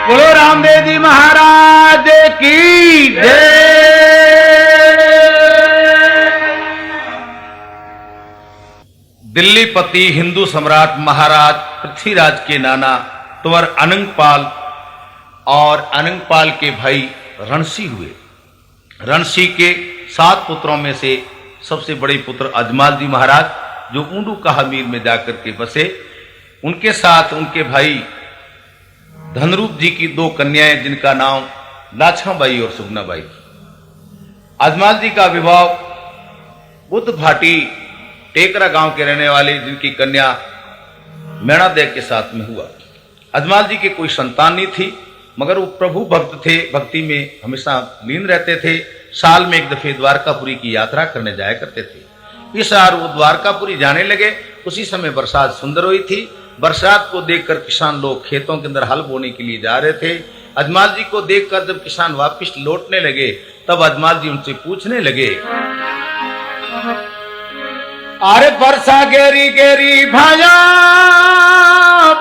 बोलो रामदेव जी महाराज की जय। दिल्लीपति हिंदू सम्राट महाराज पृथ्वीराज के नाना तुंवर अनंगपाल और अनंगपाल के भाई रणसी हुए। रणसी के 7 पुत्रों में से सबसे बड़े पुत्र अजमाल जी महाराज, जो ऊंडू कहामीर में जाकर के बसे। उनके साथ उनके भाई धनरूप जी की 2 कन्याएं, जिनका नाम लाछाबाई और सुगनाबाई। अजमाल जी का विवाह बुद्ध भाटी टेकरा गांव के रहने वाले जिनकी कन्या मैणा देव के साथ में हुआ। अजमाल जी की कोई संतान नहीं थी, मगर वो प्रभु भक्त थे, भक्ति में हमेशा लीन रहते थे। साल में एक दफे द्वारकापुरी की यात्रा करने जाया करते थे। इस बार वो द्वारकापुरी जाने लगे। उसी समय बरसात सुंदर हुई थी। बरसात को देखकर किसान लोग खेतों के अंदर हल बोने के लिए जा रहे थे। अजमाल जी को देखकर जब किसान वापस लौटने लगे, तब अजमाल जी उनसे पूछने लगे, अरे बरसा गेरी गेरी भाया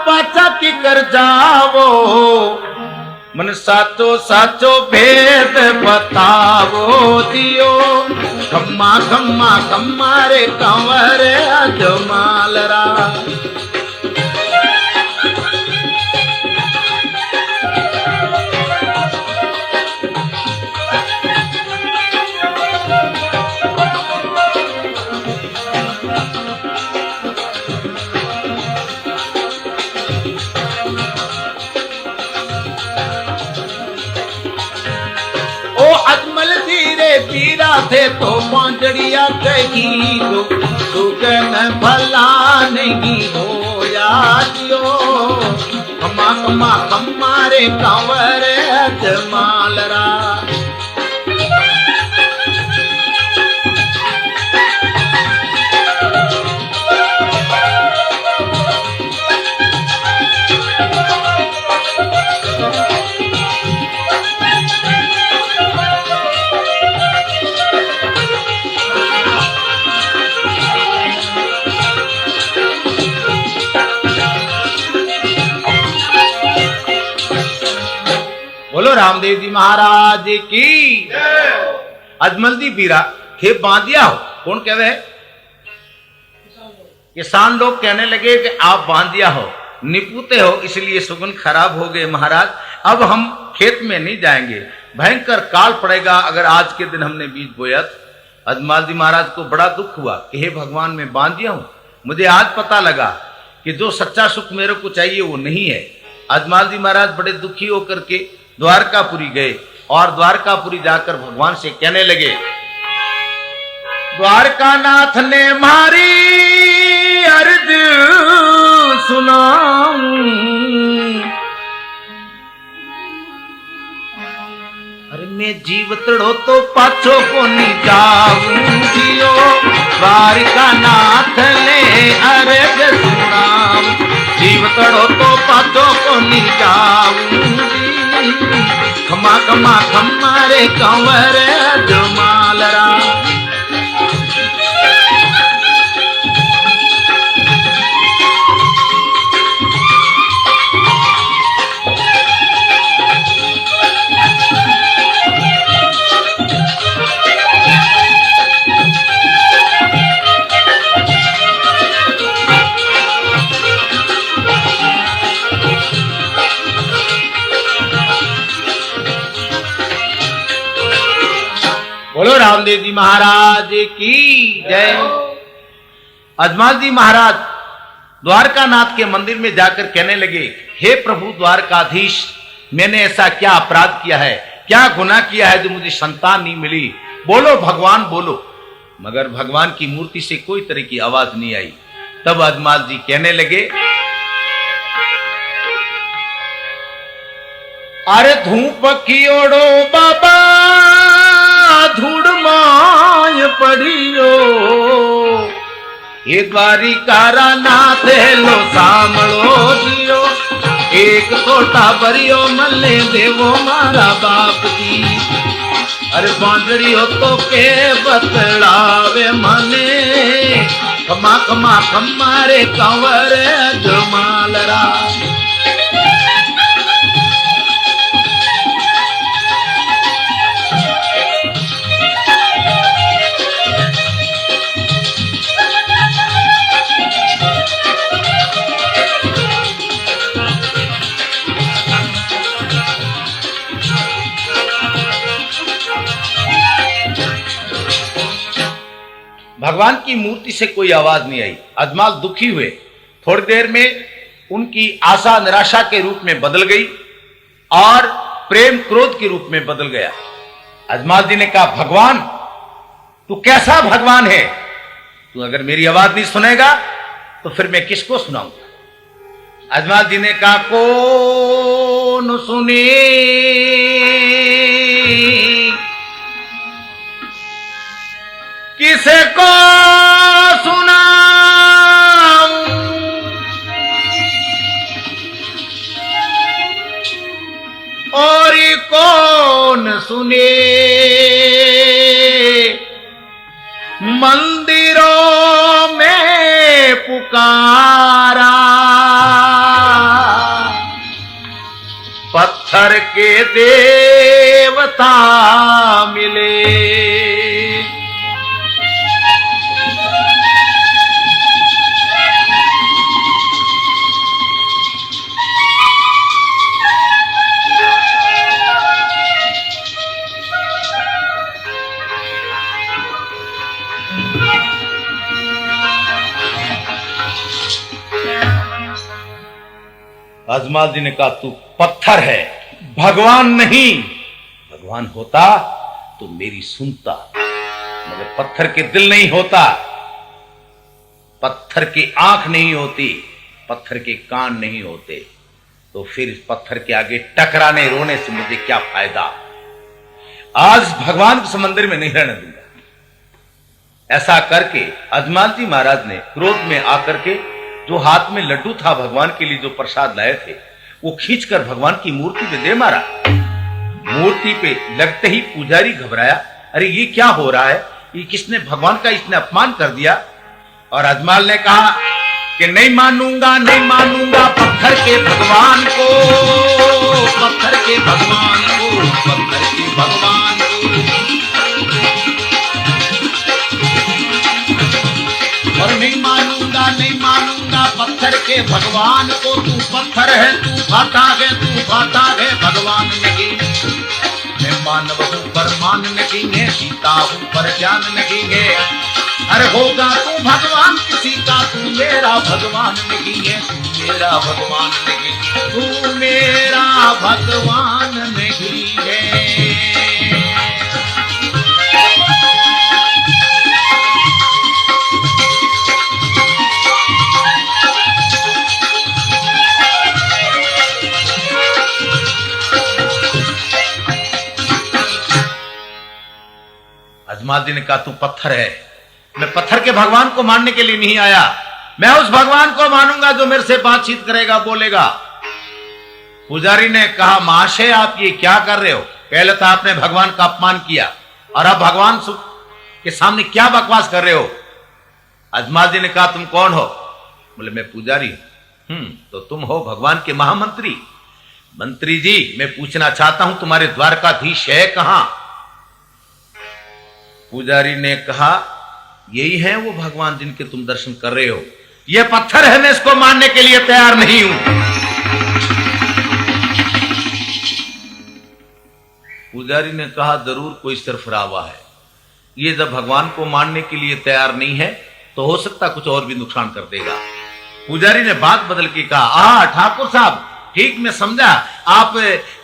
पाचा की कर जावो, मन साचो साचो भेद बतावो दियो, खम्मा खम्मा खम्मा रे कंवर अजमाल रा। पीरा थे तो पांचड़िया कही दो, तू कहना भला नहीं होया जियो, खम्मा खम्मा खम्मा रे कंवर अजमाल रा। बोलो रामदेव जी महाराज की। अजमल जी बीरा खेप बांधिया हो। कौन कह रहे? किसान लोग कहने लगे कि आप बांधिया हो, निपुते हो, इसलिए सुगुन खराब हो गए महाराज। अब हम खेत में नहीं जाएंगे, भयंकर काल पड़ेगा अगर आज के दिन हमने बीज बोया। अजमल जी महाराज को बड़ा दुख हुआ कि हे भगवान, मैं बांधिया हूं, मुझे आज पता लगा कि जो सच्चा सुख मेरे को चाहिए वो नहीं है। अजमल जी महाराज बड़े दुखी होकर के द्वारकापुरी गए और द्वारकापुरी जाकर भगवान से कहने लगे, द्वारकानाथ ने मारी अर्ज सुना, अरे मैं जीवतड़ो तो पाछो को नहीं जाऊं जियो, द्वारकानाथ ने अर्ज सुना, जीवतड़ो तो पाछो को नहीं जाऊं, खम्मा खम्मा खम्मा रे कंवर अजमाल रा। बोलो रामदेव जी महाराज की जय। अजमाल जी महाराज द्वारकानाथ के मंदिर में जाकर कहने लगे, हे प्रभु द्वारकाधीश, मैंने ऐसा क्या अपराध किया है, क्या गुनाह किया है जो मुझे संतान नहीं मिली? बोलो भगवान बोलो। मगर भगवान की मूर्ति से कोई तरह की आवाज नहीं आई। तब अजमाल जी कहने लगे, अरे धूप की ओढ़ो बाबा धूड़ माय पड़ियो, ये द्वारिकारा नाथ लो सामलो जियो, एक छोटा बरियो मल्ले देवो मारा बाप की, अरे बांधड़ी हो तो के बतलावे मने, खमा खमा खम्मा रे कंवर अजमाल रा। भगवान की मूर्ति से कोई आवाज नहीं आई। अजमाल दुखी हुए। थोड़ी देर में उनकी आशा निराशा के रूप में बदल गई और प्रेम क्रोध के रूप में बदल गया। अजमाल जी ने कहा, भगवान तू कैसा भगवान है? तू अगर मेरी आवाज नहीं सुनेगा तो फिर मैं किसको सुनाऊंगा? अजमाल जी ने कहा, कौन सुने किसे को सुनाऊं, और कौन सुने मंदिरों में पुकारा, पत्थर के देवता मिले। अजमाल जी ने कहा, तू पत्थर है, भगवान नहीं। भगवान होता तो मेरी सुनता, मगर पत्थर के दिल नहीं होता, पत्थर की आंख नहीं होती, पत्थर के कान नहीं होते, तो फिर इस पत्थर के आगे टकराने रोने से मुझे क्या फायदा? आज भगवान के समंदर में नहीं रहने दूंगा। ऐसा करके अजमाल जी महाराज ने क्रोध में आकर के जो हाथ में लड्डू था भगवान के लिए जो प्रसाद लाए थे वो खींचकर भगवान की मूर्ति पे दे मारा। मूर्ति पे लगते ही पुजारी घबराया, अरे ये क्या हो रहा है? ये किसने भगवान का इसने अपमान कर दिया। और अजमाल ने कहा कि नहीं मानूंगा, नहीं मानूंगा पत्थर के भगवान को, पत्थर के भगवान को, पत्थर के भगवान को। और नहीं मानूंगा, नहीं मानूंगा पत्थर के भगवान को। तू पत्थर है, तू खाता है, तू खाता है, भगवान नहीं। मैं मानव हूं पर मान नहीं है, सीता हूं पर जान नहीं है। अरे होगा तू भगवान किसी का, तू मेरा भगवान नहीं है, तू मेरा भगवान नहीं, तू मेरा भगवान नहीं है। अजमाल जी ने कहा, तू पत्थर है, मैं पत्थर के भगवान को मानने के लिए नहीं आया, मैं उस भगवान को मानूंगा जो मेरे से बातचीत करेगा, बोलेगा। पुजारी ने कहा, महाशय आप ये क्या कर रहे हो? पहले तो आपने भगवान का अपमान किया और अब भगवान के सामने क्या बकवास कर रहे हो? अजमाल जी ने कहा, तुम कौन हो? बोले, मैं पुजारी हूं। तो तुम हो भगवान के महामंत्री? मंत्री जी मैं पूछना चाहता हूं तुम्हारे द्वारकाधीश है कहां? पुजारी ने कहा, यही है वो भगवान जिनके तुम दर्शन कर रहे हो। ये पत्थर है, मैं इसको मानने के लिए तैयार नहीं हूं। पुजारी ने कहा, जरूर कोई सरफरावा है, ये जब भगवान को मानने के लिए तैयार नहीं है तो हो सकता कुछ और भी नुकसान कर देगा। पुजारी ने बात बदल के कहा, ठाकुर साहब ठीक मैं समझा, आप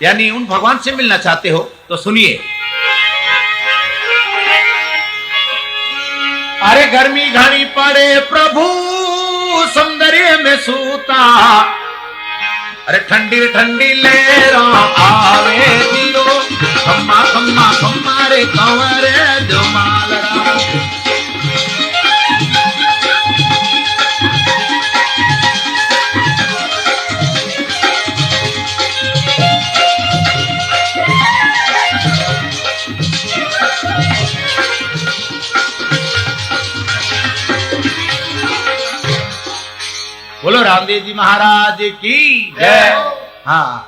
यानी उन भगवान से मिलना चाहते हो, तो सुनिए। अरे गर्मी घनी पड़े प्रभु सौंदर्य में सूता, अरे ठंडी ठंडी लहरा आवे दियो, खम्मा खम्मा खम्मा रे कंवरे जो मालरा। बोलो रामदेव जी महाराज की जय। हाँ,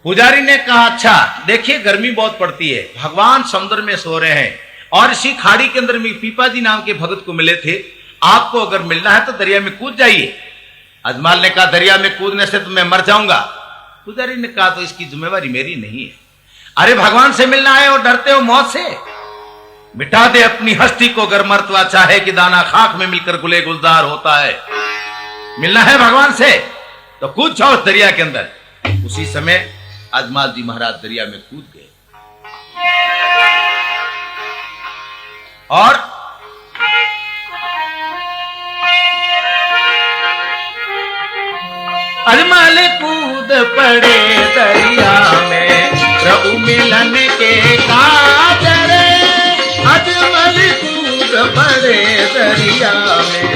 पुजारी ने कहा, अच्छा देखिए गर्मी बहुत पड़ती है, भगवान समुद्र में सो रहे हैं और इसी खाड़ी के अंदर में पीपा जी नाम के भगत को मिले थे, आपको अगर मिलना है तो दरिया में कूद जाइए। अजमाल ने कहा, दरिया में कूदने से तो मैं मर जाऊंगा। पुजारी ने कहा, तो इसकी जिम्मेवारी मेरी नहीं है। अरे भगवान से मिलना है और डरते हो मौत से? मिटा दे अपनी हस्ती को, अगर मर्तवा चाहे कि दाना खाक में मिलकर गुले गुलजार होता है। मिलना है भगवान से तो कूद जाओ दरिया के अंदर। उसी समय अजमाल जी महाराज दरिया में कूद गए और अजमल कूद पड़े दरिया में, प्रभु मिलन के कातर। अजमल कूद पड़े दरिया में,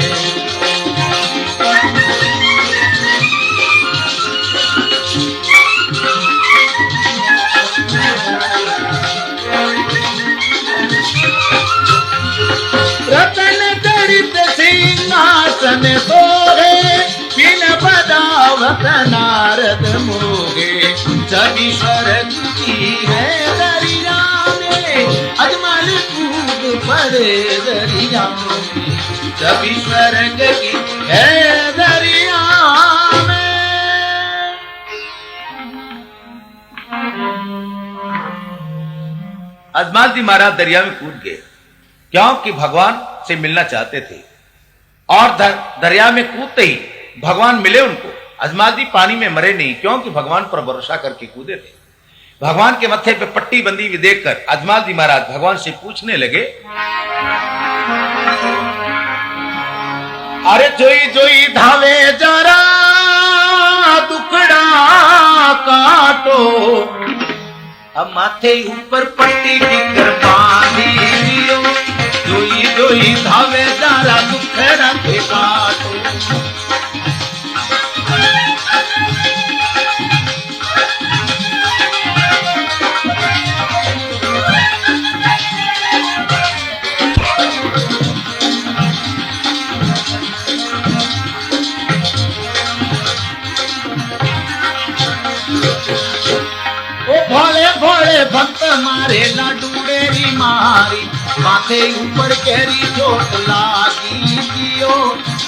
रतन दरित सिंहासन सोहे, बिन बदावत नारद मोगे। सभी स्वर्ग की है दरिया में, अजमल कूद पड़े दरिया में। सभी स्वर्ग की है दरिया में। अजमाल जी महाराज दरिया में कूद गए, क्योंकि भगवान से मिलना चाहते थे। और दरिया में कूदते ही भगवान मिले उनको। अजमाल जी पानी में मरे नहीं, क्योंकि भगवान पर भरोसा करके कूदे थे। भगवान के मत्थे पे पट्टी बंधी हुई देखकर अजमाल जी महाराज भगवान से पूछने लगे, अरे जोई जोई धावे जरा दुखड़ा काटो। अब माथे ऊपर पट्टी टिकर बांधी दियो। जोई जोई धावे जरा दुखड़ा के काटो। भोले भोले भक्त मारे लाडूडेरी मारी, माथे ऊपर केरी चोट लागी दियो।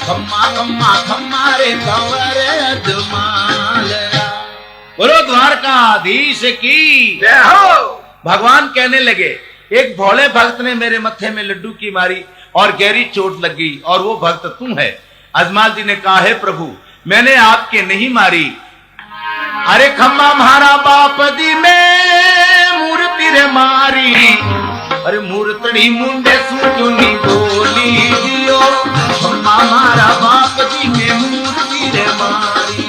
खम्मा खम्मा खम्मा रे कंवर अजमाल। बोलो द्वारकाधीश की जय हो। भगवान कहने लगे, एक भोले भक्त ने मेरे मत्थे में लड्डू की मारी और गहरी चोट लग गई, और वो भक्त तुम है। अजमाल जी ने कहा, है प्रभु मैंने आपके नहीं मारी। अरे खम्मा म्हारा बाप दी में मूर्ति रे मारी। अरे मूर्तड़ी मुंडे सुनी बोली दियो। खम्मा म्हारा बाप दी में मूर्ति रे मारी।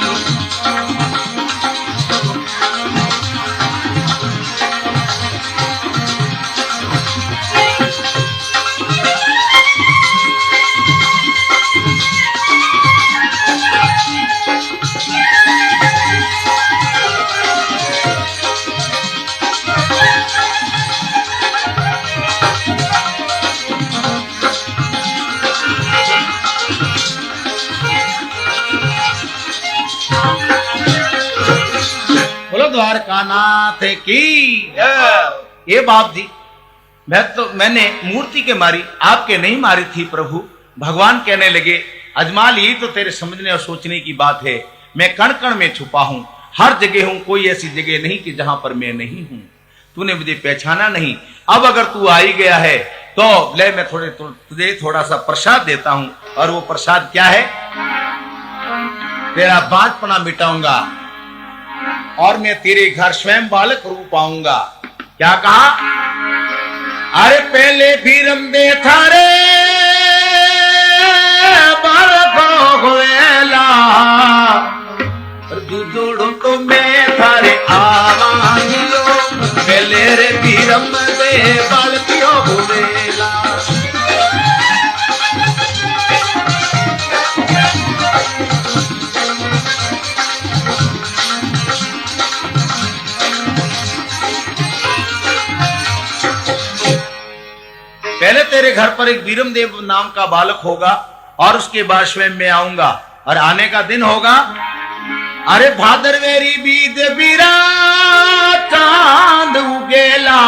द्वारकानाथ की। ये बाप जी, मैंने मूर्ति के मारी, आपके नहीं मारी थी प्रभु। भगवान कहने लगे, अजमाल यही तो तेरे समझने और सोचने की बात है। मैं कण कण में छुपा हूं, हर जगह हूं, कोई ऐसी जगह नहीं कि जहां पर मैं नहीं हूं। तूने मुझे पहचाना नहीं। अब अगर तू आ ही गया है तो ले मैं तुझे थोड़ा सा प्रसाद देता हूं। और वो प्रसाद क्या है? तेरा बांझपना मिटाऊंगा और मैं तेरे घर स्वयं बालक रूप आऊंगा। क्या कहा? अरे पहले भी रंबे थारे बालक होवेला, दूधोड़ो तो मैं थारे आवांगियो। पहले रे भी रंबे बालकियो होवेला। पहले तेरे घर पर एक वीरम देव नाम का बालक होगा और उसके बाद स्वयं मैं आऊंगा। और आने का दिन होगा, अरे भादरवेरी बीद बीरा चांद उगेला।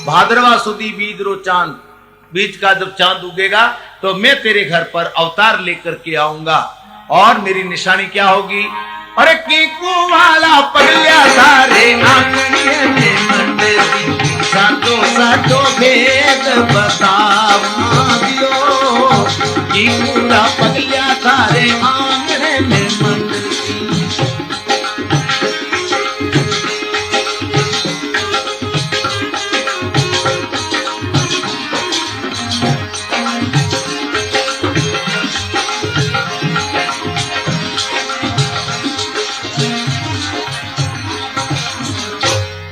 भाद्रवा सुदी बीजरो चांद, बीच का जब चांद उगेगा तो मैं तेरे घर पर अवतार लेकर के आऊंगा। और मेरी निशानी क्या होगी? अरे कीकू वाला पगलिया सारे आंगनिये में मंडली, सातों सात जो भेद बतावा दियो कि पूरा पगलिया थारे आंगने में मंडली।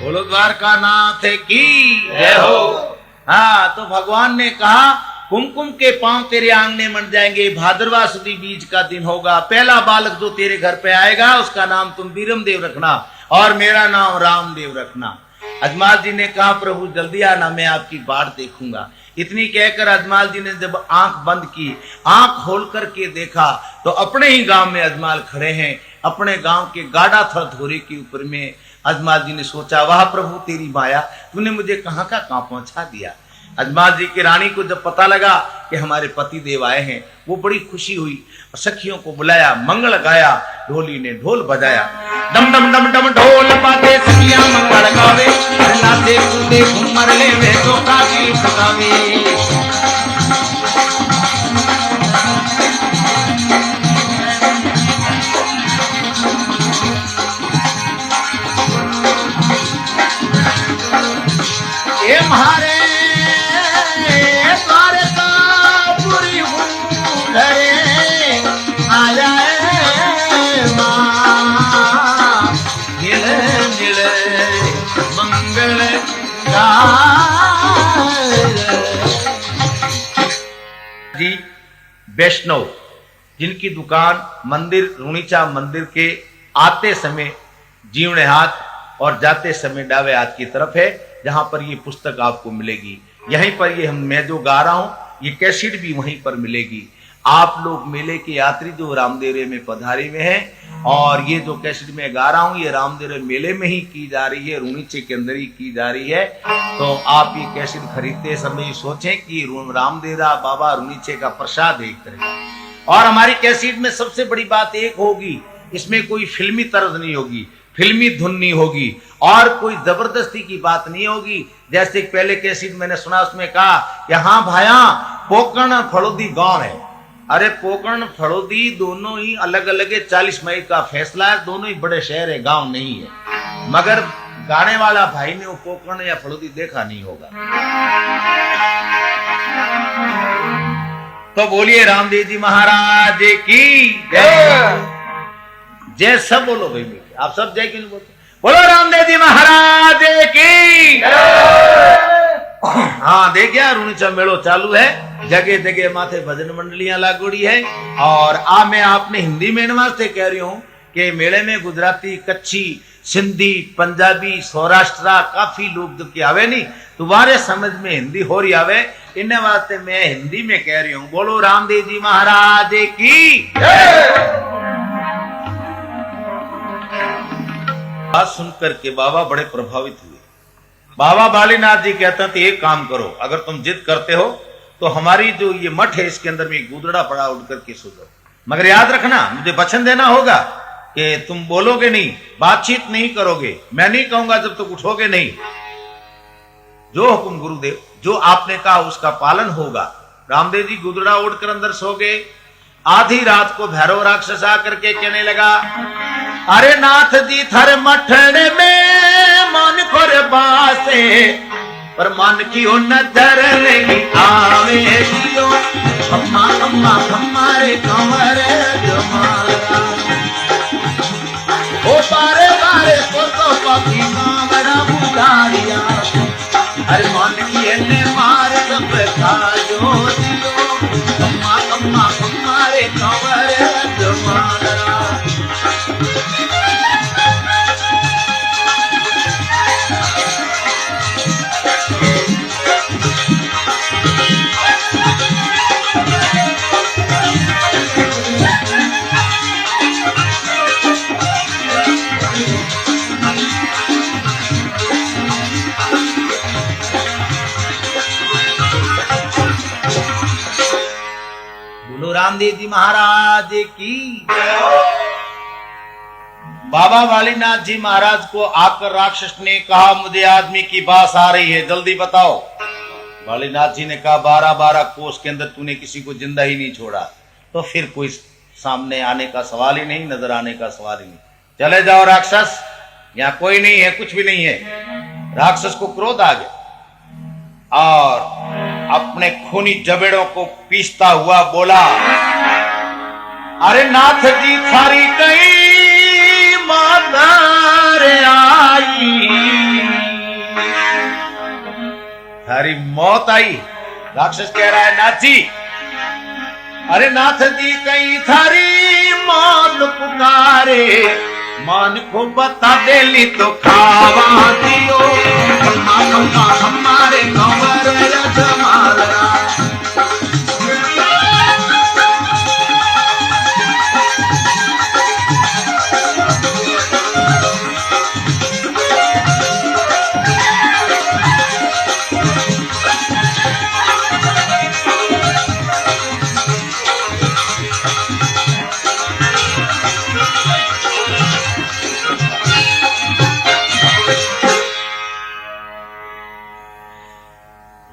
बोलो द्वारका नाथ की जय हो। हाँ, तो भगवान ने कहा कुमकुम के पांव तेरे आंगने मंड जाएंगे, भाद्रवा सुदी बीज का दिन होगा, पहला बालक जो तेरे घर पे आएगा उसका नाम तुम बीरम देव रखना और मेरा नाम रामदेव रखना। अजमाल जी ने कहा प्रभु जल्दी आना, मैं आपकी बाट देखूंगा। इतनी कहकर अजमाल जी ने जब आंख बंद की, आंख खोल करके देखा तो अपने ही गांव में अजमाल खड़े हैं, अपने गांव के गाढ़ा थर धोरे के ऊपर में। अजमाल जी ने सोचा वाह प्रभु तेरी माया, तूने मुझे कहां का कहां पहुंचा दिया। अजमाल जी की रानी को जब पता लगा कि हमारे पति देव आए हैं, वो बड़ी खुशी हुई, सखियों को बुलाया, मंगल गाया, ढोली ने ढोल बजाया। डम डम डम डम ढोल बाजे सखियां मंगल गावे, नाचे कूदे घूमर ले वे तो काजी गावे। ये म्हारे द्वारका पुरी हूँ घरे आया माँ, नील नील मंगल जी। वैष्णव जिनकी दुकान मंदिर रुणीचा मंदिर के आते समय जीवने हाथ और जाते समय डावे हाथ की तरफ है, जहां पर ये पुस्तक आपको मिलेगी। यहीं पर ये मैं जो गा रहा हूं, ये कैसेट भी वहीं पर मिलेगी। आप लोग मेले के यात्री जो रामदेवरे में पधारे हुए हैं, और ये जो कैसेट में गा रहा हूं ये रामदेवरे मेले में ही की जा रही है, रुणीचे के अंदर ही की जा रही है। तो आप ये कैसेट खरीदते समय सोचें कि रामदेवरा बाबा रुणीचे का प्रसाद एक तरह। और हमारी कैसेट में सबसे बड़ी बात एक होगी, इसमें कोई फिल्मी तर्ज नहीं होगी, फिल्मी धुन नहीं होगी, और कोई जबरदस्ती की बात नहीं होगी। जैसे पहले कैसेट मैंने सुना, उसमें कहा यहाँ भाया पोकरण फड़ोदी गांव है। अरे पोकरण फड़ोदी दोनों ही अलग अलग है, 40 मई का फैसला है, दोनों ही बड़े शहर है, गांव नहीं है। मगर गाने वाला भाई ने वो पोकरण या फड़ोदी देखा नहीं होगा। तो बोलिए रामदेव जी महाराज की जय। जय सब बोलो भाई, आप सब जय क्यों नहीं बोलते? बोलो रामदेव जी महाराज की। हाँ देखिए रुणीचा मेलो चालू है, जगह जगह माथे भजन मंडलियां लागोड़ी है। और मैं आपने हिंदी में वास्ते कह रही हूं कि मेले में गुजराती, कच्छी, सिंधी, पंजाबी, सौराष्ट्र काफी लोग जो आवे नहीं, तुम्हारे समझ में हिंदी हो रही आवे, इन वास्ते मैं हिंदी में कह रही हूं। बोलो रामदेव जी महाराज की। बात सुनकर के बाबा बड़े प्रभावित हुए। बाबा बालीनाथ जी कहते हैं एक काम करो, अगर तुम जिद करते हो तो हमारी जो ये मठ है इसके अंदर में गुदड़ा पड़ा उड़ करके सो जाओ, मगर याद रखना मुझे वचन देना होगा कि तुम बोलोगे नहीं, बातचीत नहीं करोगे, मैं नहीं कहूंगा जब तक उठोगे नहीं। जो हुक्म गुरुदेव जो आपने कहा उसका पालन होगा। रामदेव जी गुदड़ा उड़कर अंदर सो गए। आधी रात को भैरव राक्षस आकर के कहने लगा, अरे नाथ जी थर मठने में मन खोर बासे, पर मन की ओ नजर नहीं आवे जियो, अम्मा अम्मा हमारे कंवर जमारा ओ बारे बारे को तो पकी कांवड़ा बुधारिया, अरे मन की एने मार सब खाजो जियो, अम्मा अम्मा हमारे कंवर जमारा। रामदेव जी महाराज की। बाबा बालीनाथ जी महाराज को आकर राक्षस ने कहा, मुझे आदमी की बात आ रही है, जल्दी बताओ। बालीनाथ जी ने कहा 12-12 कोस के अंदर तूने किसी को जिंदा ही नहीं छोड़ा, तो फिर कोई सामने आने का सवाल ही नहीं, नजर आने का सवाल ही नहीं। चले जाओ राक्षस, यहाँ कोई नहीं है, कुछ भी नहीं है। राक्षस को क्रोध आ गया और अपने खूनी जबड़ों को पीसता हुआ बोला, अरे नाथ जी थारी कई मातार आई, थारी मौत आई। राक्षस कह रहा है नाथ जी, अरे नाथ जी कहीं थारी मौत पुकारे, मान को बता देली तो खावा दियो, हमारे कंवर जमाला।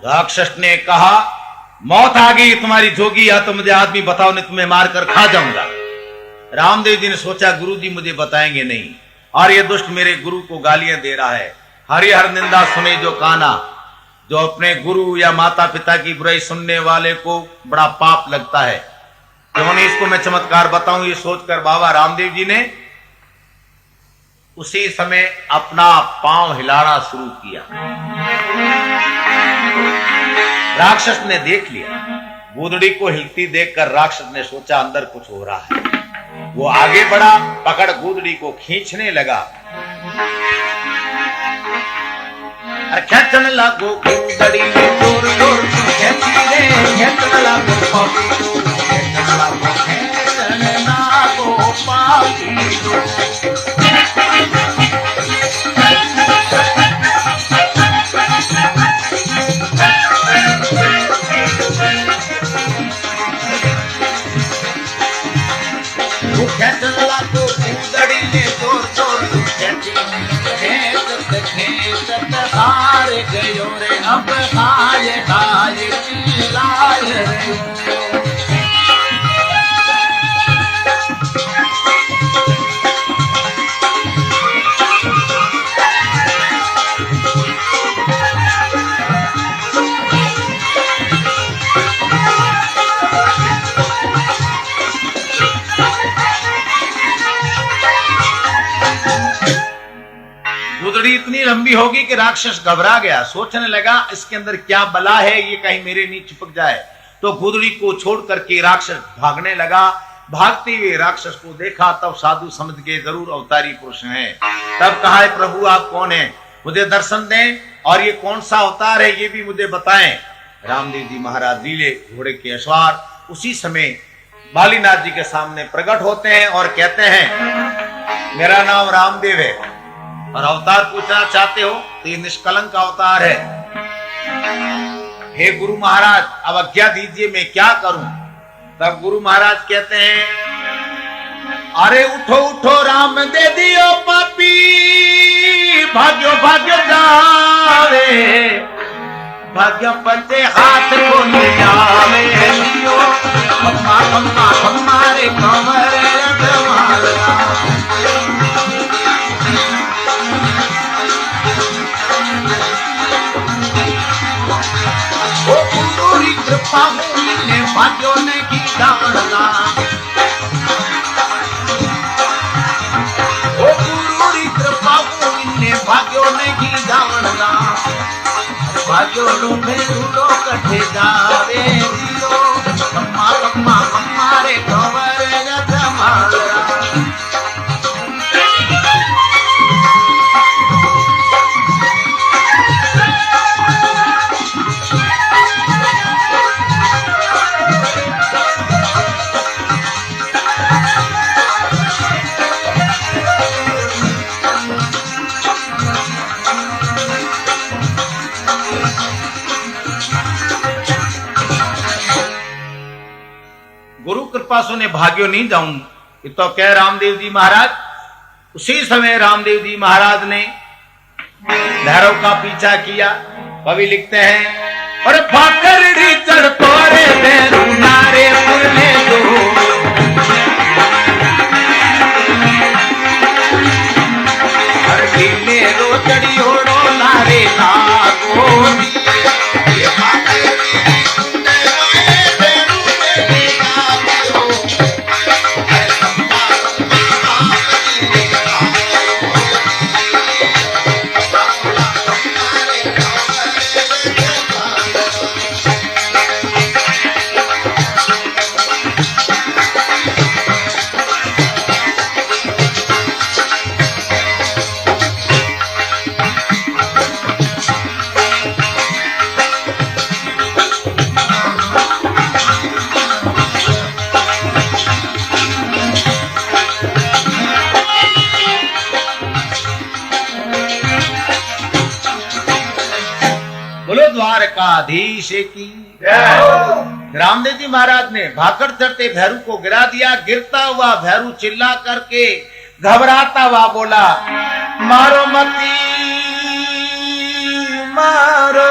राक्षस ने कहा, मौत आ गई तुम्हारी जोगी, या तो मुझे आदमी बताओ, नहीं तुम्हें मारकर खा जाऊंगा। रामदेव जी ने सोचा गुरु जी मुझे बताएंगे नहीं, और ये दुष्ट मेरे गुरु को गालियां दे रहा है। हरिहर निंदा सुने जो काना, जो अपने गुरु या माता पिता की बुराई सुनने वाले को बड़ा पाप लगता है। क्यों नहीं इसको मैं चमत्कार बताऊं, ये सोचकर बाबा रामदेव जी ने उसी समय अपना पांव हिलाना शुरू किया। राक्षस ने देख लिया, गूदड़ी को हिलती देखकर राक्षस ने सोचा अंदर कुछ हो रहा है। वो आगे बढ़ा, पकड़ गूदड़ी को खींचने लगा, और खेचने लगो गूदड़ी में जोर जोर खेची रे, खेचने लगो पापी, खेचने लगो खेचने लगो पापी। हारे गयो रे अब खाए खाए लाए रे। गुदड़ी इतनी लंबी होगी कि राक्षस घबरा गया, सोचने लगा इसके अंदर क्या बला है, ये कहीं मेरे नहीं चिपक जाए। तो गुदड़ी को छोड़ करके राक्षस भागने लगा। भागते हुए राक्षस को देखा, तब साधु समझ के जरूर अवतारी पुरुष हैं। तब कहा है प्रभु आप कौन है, मुझे दर्शन दें, और ये कौन सा अवतार है ये भी मुझे बताएं। रामदेव जी महाराज लीले घोड़े के अश्वार उसी समय बालीनाथ जी के सामने प्रकट होते हैं और कहते हैं मेरा नाम रामदेव है, और अवतार पूछना चाहते हो तो ये निष्कलंक अवतार है। हे गुरु महाराज अब आज्ञा दीजिए, मैं क्या करूं। तब गुरु महाराज कहते हैं, अरे उठो उठो राम दे दियो पापी, भाग्यो भाग्यो जावे, भाग्य पते हाथ को ले आवे दियो, अम्मा अम्मा हमारे कंवर जमाला। कृपा ने भाग्यों ने की दावना, ओ गुरु री कृपा ने भाग्यों ने की दावना, भाग्यों में रूलो कठे जावे दियो, अम्मा अम्मा हमारे कंवर जमाला। गुरु कृपा सुने भाग्यो नहीं जाऊं, ये तो कह रामदेव जी महाराज। उसी समय रामदेव जी महाराज ने भैरव का पीछा किया। कवि लिखते हैं, और भाकरड़ी चढ़ तोरे भैरू नारे पुरने दो। और ढीले रो चढ़ी ओड़ो नारे लागो द्वारकाधीश की। रामदेव जी महाराज ने भाकर चढ़ते भैरू को गिरा दिया। गिरता हुआ भैरू चिल्ला करके घबराता हुआ बोला, मारो मती मारो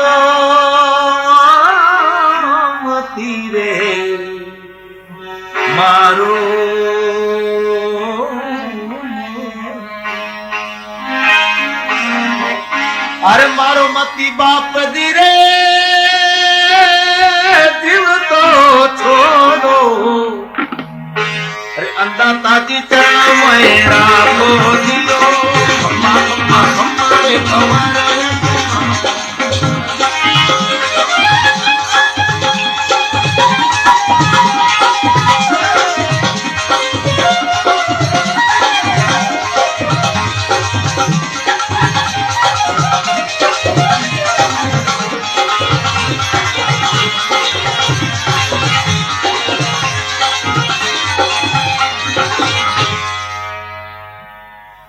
मती रे मारो। अरे मारो मती बाप दी रे जीव तो छोड़ो। अरे अंधा ताजी चरण मेरा को दियो अम्मा अम्मा हमारे भवन।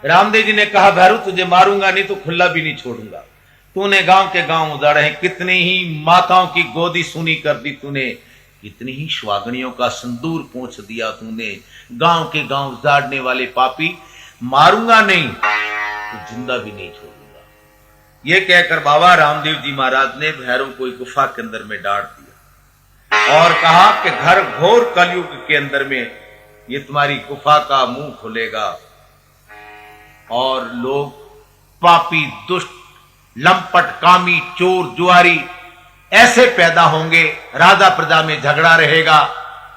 रामदेव जी ने कहा, भैरू तुझे मारूंगा नहीं तो खुला भी नहीं छोड़ूंगा। तूने गांव के गांव उजाड़े हैं, कितनी ही माताओं की गोदी सुनी कर दी तूने, कितनी ही स्वागणियों का संदूर पोंछ दिया तूने। गांव के गांव उजाड़ने वाले पापी, मारूंगा नहीं तो जिंदा भी नहीं छोड़ूंगा। ये कहकर बाबा रामदेव जी महाराज ने भैरू को एक गुफा के अंदर में डांट दिया और कहा कि घर घोर कलयुग के अंदर में ये तुम्हारी गुफा का मुंह खुलेगा और लोग पापी दुष्ट लंपट कामी चोर जुआरी ऐसे पैदा होंगे, राजा प्रजा में झगड़ा रहेगा।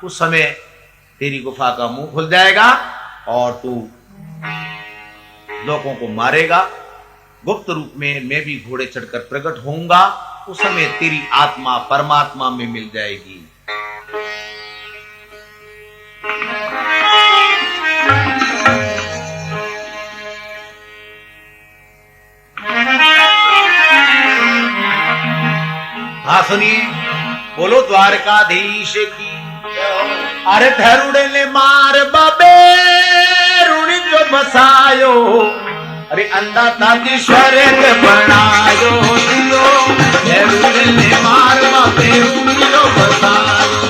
उस समय तेरी गुफा का मुंह खुल जाएगा और तू लोगों को मारेगा। गुप्त रूप में मैं भी घोड़े चढ़कर प्रकट होऊंगा। उस समय तेरी आत्मा परमात्मा में मिल जाएगी। हाँ सुनिए, बोलो द्वारकाधीश की। अरे धरुड़े ने मार बाबे रुणी जो बसायो। अरे अंधा ताती स्वर्ग बनायो दियो। धरुड़े ने मार बाबे रुणी जो बसायो।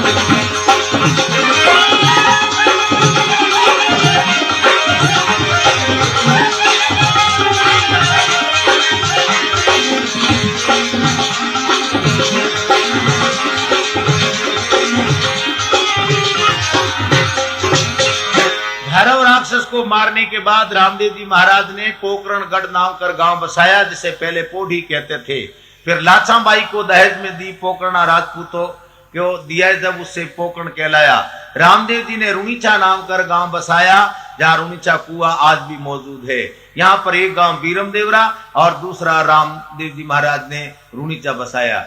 राक्षस को मारने के बाद रामदेव जी महाराज ने पोकरणगढ़ नाम कर गांव बसाया, जिसे पहले पोढ़ी कहते थे। फिर लाचाबाई को दहेज में दी पोकरणा राजपूतों को दिया, जब उससे पोकरण कहलाया। रामदेव जी ने रुणीचा नाम कर गांव बसाया, जहां रुणीचा कुआं आज भी मौजूद है। यहाँ पर एक गांव बीरम देवरा और दूसरा रामदेव जी महाराज ने रुणीचा बसाया।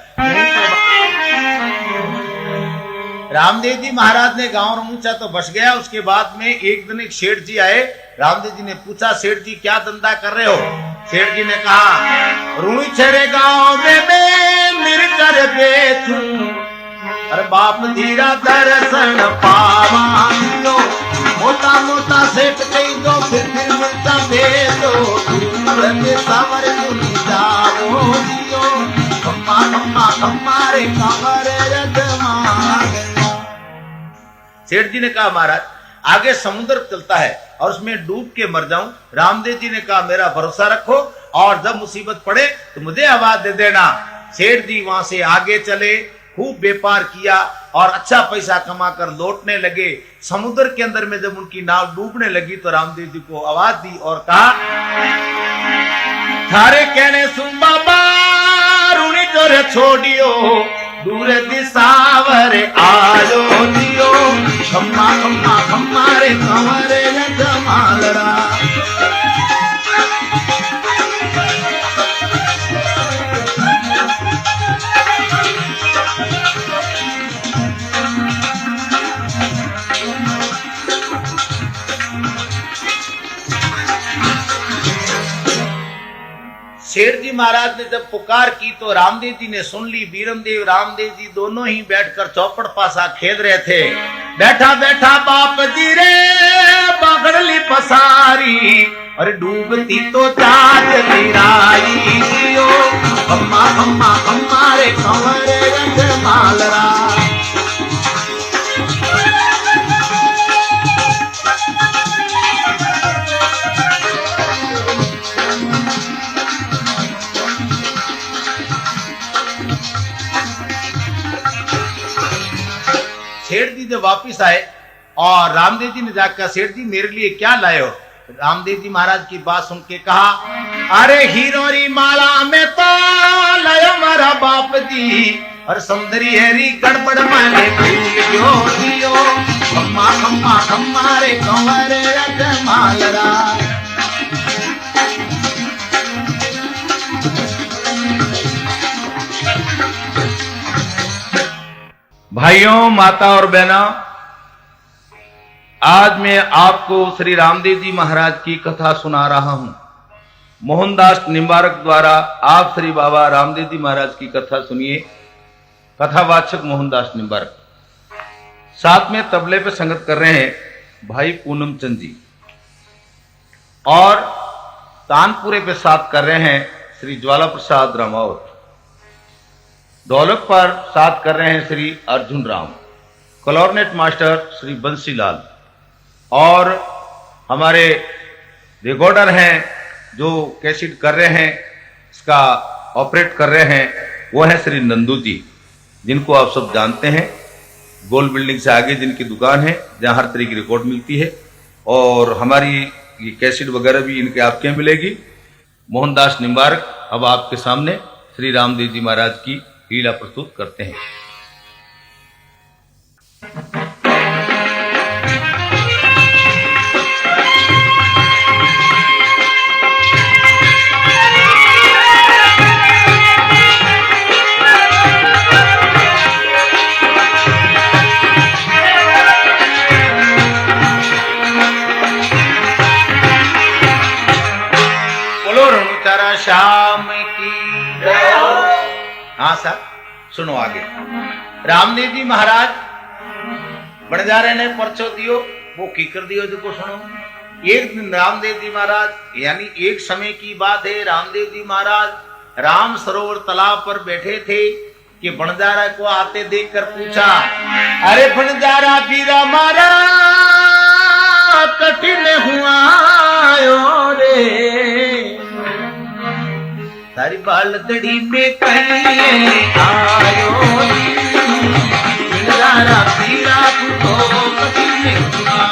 रामदेव जी महाराज ने गांव रुणीचा तो बस गया। उसके बाद में एक दिन एक सेठ जी आए। रामदेव जी ने पूछा, सेठ जी क्या धंधा कर रहे हो? सेठ जी ने कहा, रुणीछरे गांव में मैं मिलकर बेचूं। अरे बाप धीरा दर्शन पावा लो, मोटा मोटा सेठ कहीं दो फिर मिलता दे दो। सावर जाओ दियो कम्मा कम्मा कम्मारे कांवरे रजमा। सेठ जी ने कहा, महाराज आगे समुद्र चलता है और उसमें डूब के मर जाऊं। रामदेव जी ने कहा, मेरा भरोसा रखो और जब मुसीबत पड़े तो मुझे आवाज दे देना। सेठ जी वहां से आगे चले, खूब व्यापार किया और अच्छा पैसा कमा कर लौटने लगे। समुद्र के अंदर में जब उनकी नाव डूबने लगी तो रामदेव जी को आवाज दी और कहा, थारे कहने सुन बाबा रूणी तोरे छोड़ियो, दूर दिशावर आयो दियो, खम्मा खम्मा खम्मा रे कंवरे जमालरा। शेर जी महाराज ने जब पुकार की तो रामदेव जी ने सुन ली। वीरमदेव रामदेव जी दोनों ही बैठकर चौपड़ पासा खेल रहे थे। बैठा बैठा बाप जी रे पकड़ ली पसारी, और डूबती तो चाच तिराई दियो, अम्मा अम्मा अम्मा रे कंवरे जमालरा। सेठ जी जब वापिस आए और रामदेव जी ने जाकर, सेठ जी मेरे लिए क्या लाए हो? रामदेव जी महाराज की बात सुन के कहा, अरे हीरोरी माला में तो लायो मारा बाप जी, और सुंदरी हेरी गड़बड़ मैंने दियो दियो, खम्मा खम्मा खम्मा रे कंवरे जमालरा। भाइयों, माता और बहनों, आज मैं आपको श्री रामदेव जी महाराज की कथा सुना रहा हूं। मोहनदास निम्बारक द्वारा आप श्री बाबा रामदेव जी महाराज की कथा सुनिए। कथावाचक मोहनदास निम्बारक। साथ में तबले पे संगत कर रहे हैं भाई पूनम चंद जी, और तानपुरे पे साथ कर रहे हैं श्री ज्वाला प्रसाद रामावत। ढोलक पर साथ कर रहे हैं श्री अर्जुन राम। क्लॉरनेट मास्टर श्री बंसीलाल, और हमारे रिकॉर्डर हैं जो कैसेट कर रहे हैं, इसका ऑपरेट कर रहे हैं, वो है श्री नंदू जी, जिनको आप सब जानते हैं। गोल्ड बिल्डिंग से आगे जिनकी दुकान है, जहां हर तरह की रिकॉर्ड मिलती है, और हमारी ये कैसेट वगैरह भी इनके आपके यहाँ मिलेगी। मोहनदास निम्बारक अब आपके सामने श्री रामदेव जी महाराज की लीला प्रस्तुत करते हैं। बोलो रणुतारा श्याम की। हाँ सर, सुनो आगे। रामदेव जी महाराज बणजारे ने परचो दियो, वो की कर दियो जो को सुनो। एक दिन रामदेव जी महाराज, यानी एक समय की बात है, रामदेव जी महाराज राम सरोवर तालाब पर बैठे थे कि बणजारा को आते देखकर पूछा, अरे बणजारा बीरा मारा कठिन हुआ रे, तारी बालदड़ी में कहीं आयो, बणजारा बीरा को कठिन हुआ।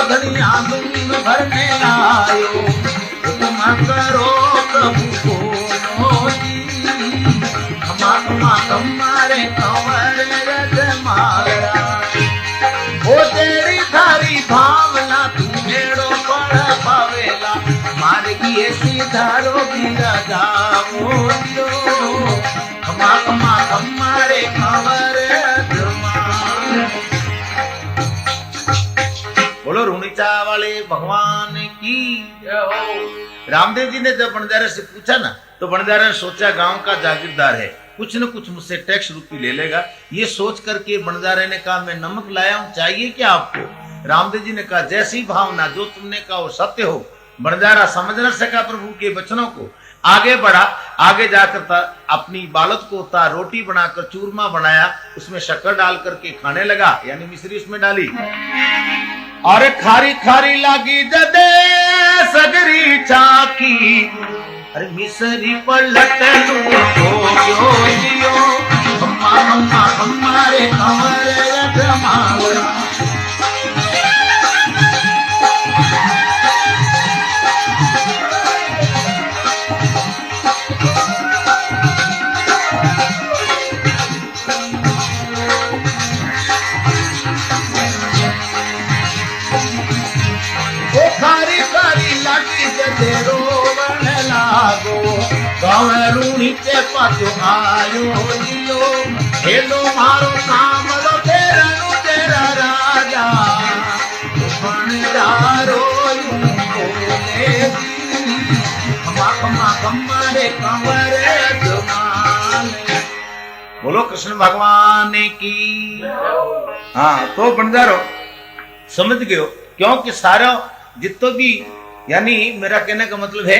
धनिया दून भरने आयो, हुक्म करो प्रभु को मोदी, हमारे कंवर जमालरा। ओ तेरी थारी भावना तू मेड़ो पड़ पावेला, मार्गी ऐसी धारो बीरा जाओ दियो, हमारे कंवर जमालरा। बोलो रुणिचा वाले भगवान की जय हो। रामदेव जी ने जब बणजारे से पूछा ना, तो बणजारे ने सोचा गांव का जागीरदार है, कुछ न कुछ मुझसे टैक्स रुपी ले लेगा। ये सोच करके बणजारे ने कहा, मैं नमक लाया हूं, चाहिए क्या आपको? रामदेव जी ने कहा, जैसी भावना, जो तुमने कहा वो सत्य हो। बणजारा समझ न सका प्रभु के वचनों को, आगे बढ़ा, आगे जाकर अपनी बालत को रोटी बनाकर चूरमा बनाया, उसमें शक्कर डाल करके खाने लगा, यानी मिश्री उसमें डाली। और खारी खारी लागी जदे सगरी चाकी, अरे मिसरी पलट हमारे कमरे जमावड़ा। खारी खारी लागी जदे रोवण लागो, गवरू नीचे पाछो आयो जियो, हेलो मारो कामलो तेरनु तेरा राजा, बनदारो बोले हमारे कंवरे जमाल। बोलो कृष्ण भगवान की। हाँ, तो बनदारो समझ गए हो, क्योंकि सारा जितो भी, यानी मेरा कहने का मतलब है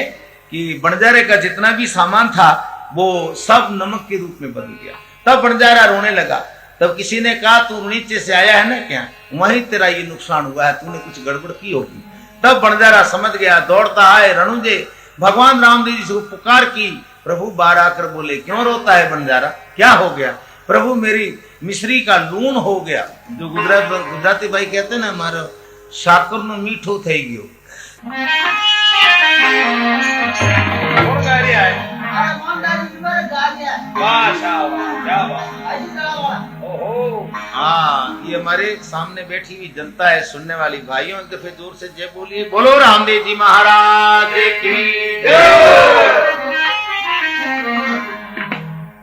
कि बंजारे का जितना भी सामान था वो सब नमक के रूप में बदल गया। तब बंजारा रोने लगा। तब किसी ने कहा तू नीचे से आया है ना, क्या वहीं तेरा ये नुकसान हुआ है, तूने कुछ गड़बड़ की होगी। तब बंजारा समझ गया, दौड़ता आए रणुजे भगवान रामदेव जी से पुकार की। प्रभु बाहर आकर बोले, क्यों रोता है बंजारा, क्या हो गया? प्रभु मेरी मिश्री का लून हो गया। जो गुजराती भाई कहते ना, हमारा शाकर नो मीठो થઈ ગયો। हाँ, ये हमारे सामने बैठी हुई जनता है, सुनने वाली भाइयों, एक दफे जोर से जय बोलिए। बोलो रामदेव जी महाराज की जय।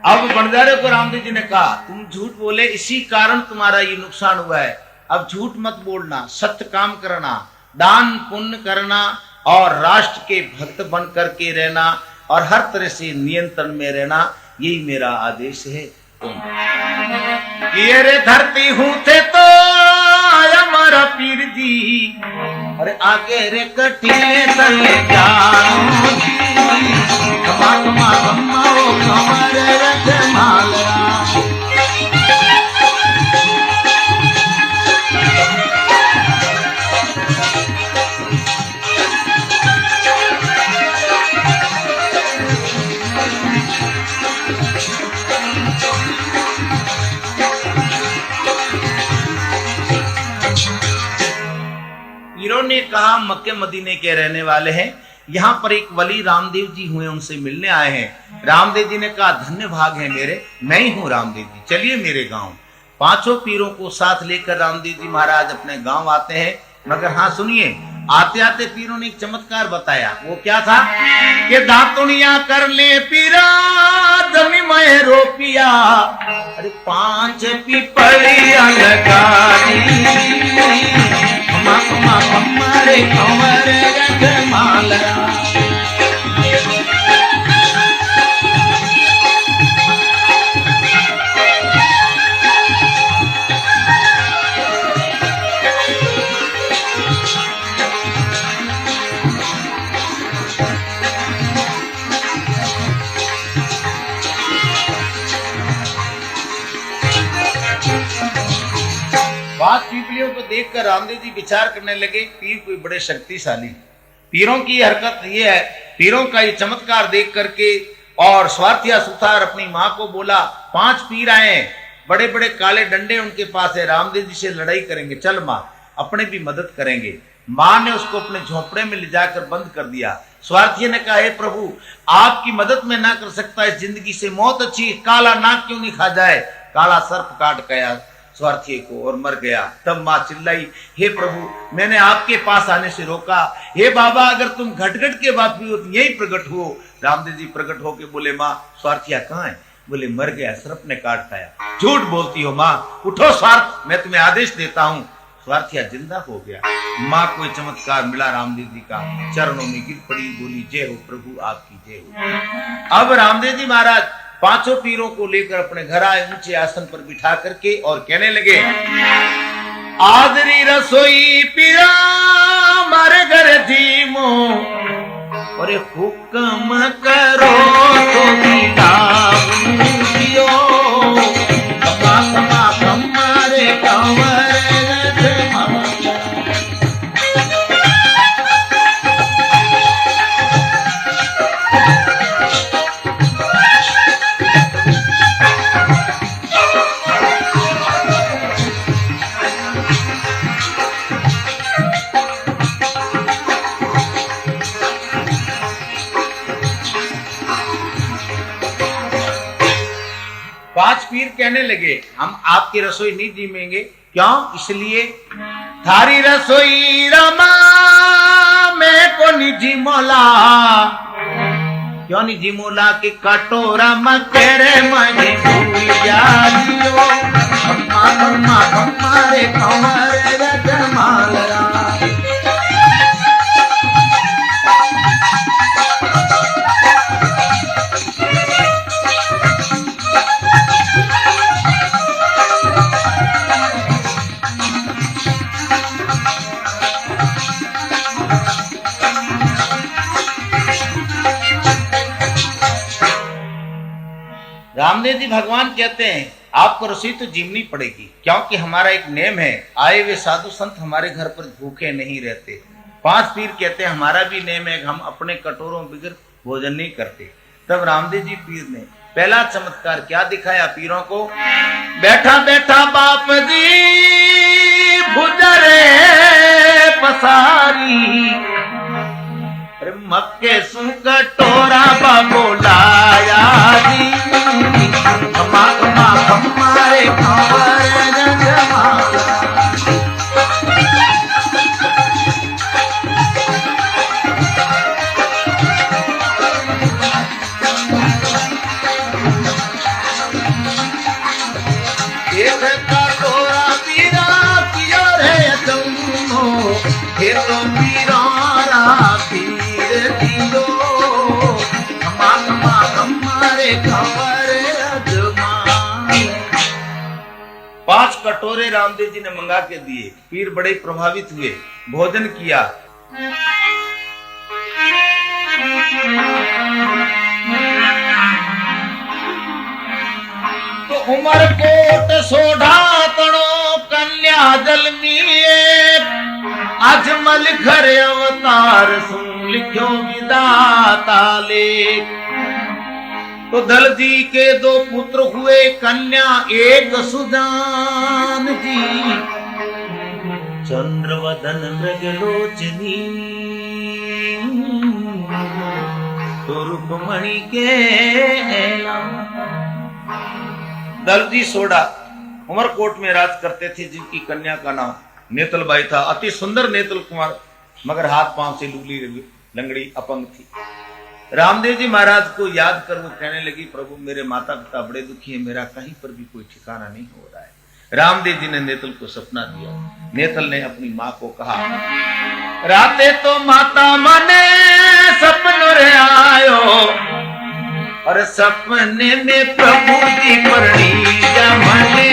अब बंजारे को रामदेव जी ने कहा, तुम झूठ बोले, इसी कारण तुम्हारा ये नुकसान हुआ है। अब झूठ मत बोलना, सत्य काम करना, दान पुण्य करना और राष्ट्र के भक्त बन करके रहना और हर तरह से नियंत्रण में रहना, यही मेरा आदेश है। ये रे धरती हूं थे तो हमारा पीर जी, अरे आगे रे कठिन तले जानो जी, कमा कमा कमाओ कमर रख मालरा। पीरों ने कहा, मक्के मदीने के रहने वाले हैं, यहाँ पर एक वली रामदेव जी हुए, उनसे मिलने आए हैं। रामदेव जी ने कहा, धन्य भाग है मेरे, मैं ही हूँ रामदेव जी, चलिए मेरे गांव। पांचों पीरों को साथ लेकर रामदेव जी महाराज अपने गांव आते हैं। मगर हाँ सुनिए, आते आते पीरों ने एक चमत्कार बताया। वो क्या था कि दातुनिया कर ले पीरा जमी में रोपिया, अरे 5 पीपलिया लगाई, हमारे कंवर रख मालरा। बात पीपलियों को देखकर रामदेव जी विचार करने लगे, पीर कोई बड़े शक्तिशाली। पीरों की हरकत ये है, पीरों का ये चमत्कार देख करके और स्वार्थिया सुथार अपनी माँ को बोला, 5 पीर आए हैं, बड़े बड़े काले डंडे उनके पास है, रामदेव जी से लड़ाई करेंगे, चल माँ अपने भी मदद करेंगे। माँ ने उसको अपने झोपड़े में ले जाकर बंद कर दिया। स्वार्थिया ने कहा, हे प्रभु आपकी मदद में ना कर सकता, इस जिंदगी से मौत अच्छी, काला नाग क्यों नहीं खा जाए। काला सर्प काट गया स्वार्थी को और मर गया। तब माँ चिल्लाई, हे प्रभु मैंने आपके पास आने से रोका, हे बाबा अगर तुम घट-घट के वापी हो तो यही प्रकट हो। रामदेव जी प्रकट होके बोले, माँ स्वार्थिया कहाँ है? बोले मर गया, सर्प ने काट खाया। झूठ बोलती हो माँ, उठो स्वार्थ, मैं तुम्हें आदेश देता हूँ। स्वार्थिया जिंदा हो गया। माँ को चमत्कार मिला रामदेव जी का, चरणों में गिर पड़ी, बोली जय हो प्रभु आपकी जय हो। अब रामदेव जी महाराज 5 पीरों को लेकर अपने घर आए, ऊंचे आसन पर बिठा करके और कहने लगे, आदरी रसोई पीरा मारे घर धीमो, और हुक्म करो तो बिलाऊंगियो कमा कमा कमारे कंवर रजमाला। पांच पीर कहने लगे हम आपकी रसोई नहीं जीमेंगे। क्यों? इसलिए थारी रसोई रमा मैं को निजी मोला। क्यों निजी मोला की कटोरा मकेरे मजे भूल जालियो अम्मा अम्मा हमारे कंवर रजमाला। रामदेव जी भगवान कहते हैं आपको रसोई तो जीवनी पड़ेगी, क्योंकि हमारा एक नेम है, आए हुए साधु संत हमारे घर पर भूखे नहीं रहते। पांच पीर कहते हैं हमारा भी नेम है, हम अपने कटोरों बगैर भोजन नहीं करते। तब रामदेव जी पीर ने पहला चमत्कार क्या दिखाया पीरों को? बैठा बैठा बाप जी भुजरे पसारी अरे मक्के सु कटोरा बोलाया जी कमा कमा हमारे कंवर रजमाला। एक कटोरा पीरा पियो रे तुमो हे तो पीरा पीर दियो कमा कमा हमारे कंवर रजमाला। पांच कटोरे रामदेव जी ने मंगा के दिए। पीर बड़े प्रभावित हुए, भोजन किया। तो उमरकोट सोढ़ा तणो कन्या जलमीए अजमल घर अवतार सुन लिखो विदाता लेख। तो दल जी के दो पुत्र हुए, कन्या एक सुजान जी चंद्रवदन मृगलोचनी तो रुक्मणी के दल जी सोढ़ा उमरकोट में राज करते थे, जिनकी कन्या का नाम नेतलबाई था। अति सुंदर नेतल कुमार, मगर हाथ पांव से लूली लंगड़ी अपंग थी। रामदेव जी महाराज को याद कर वो कहने लगी प्रभु मेरे माता पिता बड़े दुखी है, मेरा कहीं पर भी कोई ठिकाना नहीं हो रहा है। रामदेव जी ने नेतल को सपना दिया। नेतल ने अपनी माँ को कहा राते तो माता मने सपन रे आयो और सपने में प्रभु जी परणी जमने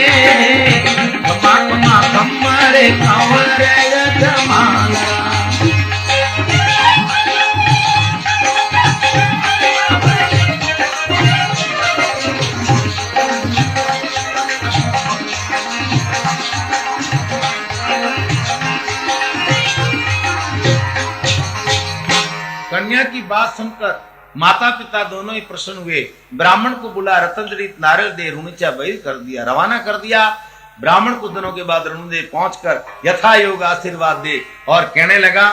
कमा कमा कमरे कंवर रजमाला। कन्या की बात सुनकर माता पिता दोनों ही प्रसन्न हुए। ब्राह्मण को बुला रतन जड़ित नारियल दे रुणिचा बैर कर दिया, रवाना कर दिया। ब्राह्मण कुछ दिनों के बाद रणुदेव पहुंचकर यथा योग आशीर्वाद दे और कहने लगा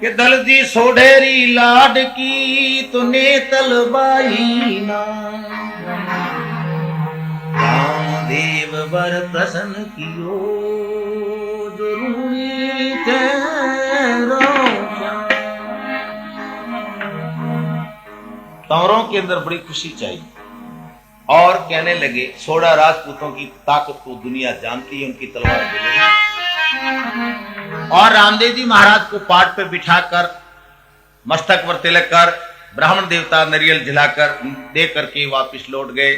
कि दल जी सोढ़ेरी लाड की तो नेतल बाई ना देव बर प्रसन्न कियो जो रुणी तेरो। कंवरों के अंदर बड़ी खुशी चाहिए और कहने लगे सोढ़ा राजपूतों की ताकत को दुनिया जानती है, उनकी तलवार मिलेगी। और रामदेव जी महाराज को पाट पे बिठाकर मस्तक पर तिलक कर ब्राह्मण देवता नरियल जलाकर दे करके वापिस लौट गए।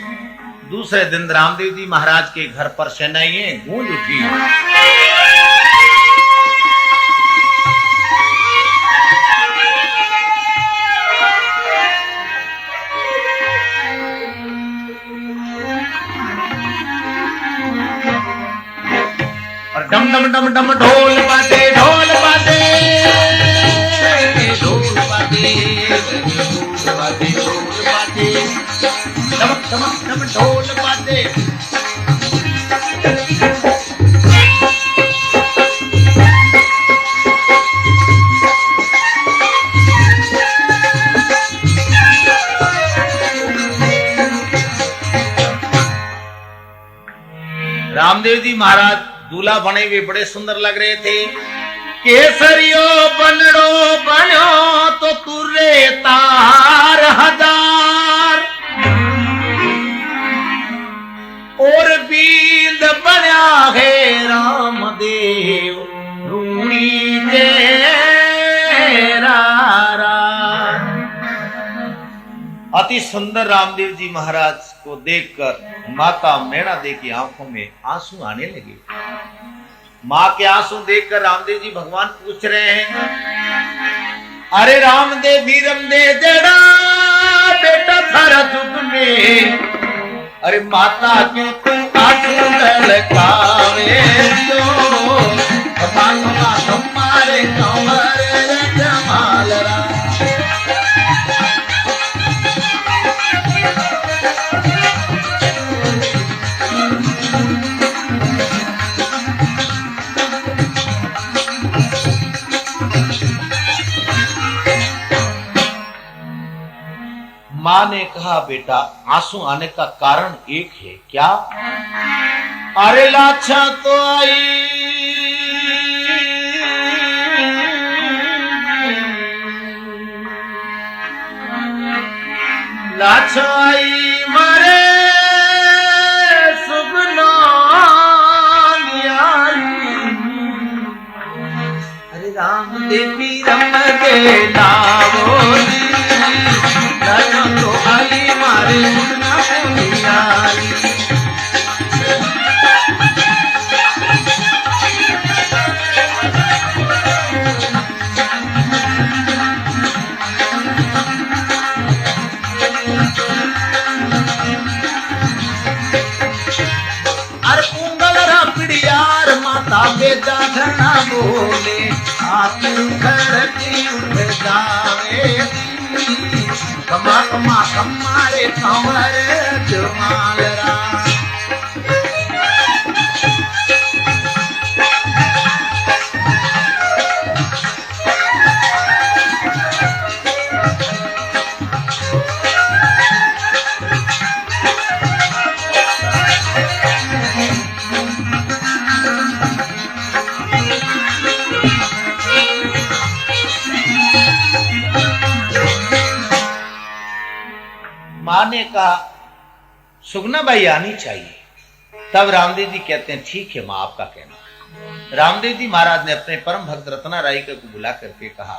दूसरे दिन रामदेव जी महाराज के घर पर शहनाइयां गूंज उठी। डम ढोल बाजे ढोल बाजे ढोल बाजे ढोल बाजे ढोल बाजे डमक डमक डम ढोल बाजे। रामदेव जी महाराज दूल्हा बने हुए बड़े सुंदर लग रहे थे। केसरियो बनड़ो बनो तो तुरे तार हजार और बींद बना है रामदेव रूणी तेरा। अति सुंदर रामदेव जी महाराज को देखकर माता मैना देवी की आंखों में आंसू आने लगे। मां के आंसू देखकर रामदेव जी भगवान पूछ रहे हैं, अरे रामदेव वीरम दे देड़ा बेटा थारा जुग में, अरे माता के तू आंसू ललकावे जो माता तुम्हारे कंवर जमाल रा। मां ने कहा, बेटा आंसू आने का कारण एक है, क्या? अरे लाछा तो आई लाछा आई मरे सुगना अरे राम देवी रम दे लावो तो आई मारे सुना पुनियारी। अरे पुंगल रपड़ियार माता बेटा धरना बोले आप खड़की उठ जावे कमा कमा कमारे कंवर जमालरा। मां ने कहा सुगना बाई आनी चाहिए। तब रामदेव जी कहते हैं, ठीक है मां, आपका कहना। रामदेव जी महाराज ने अपने परम भक्त रत्ना राई को बुला करके कहा,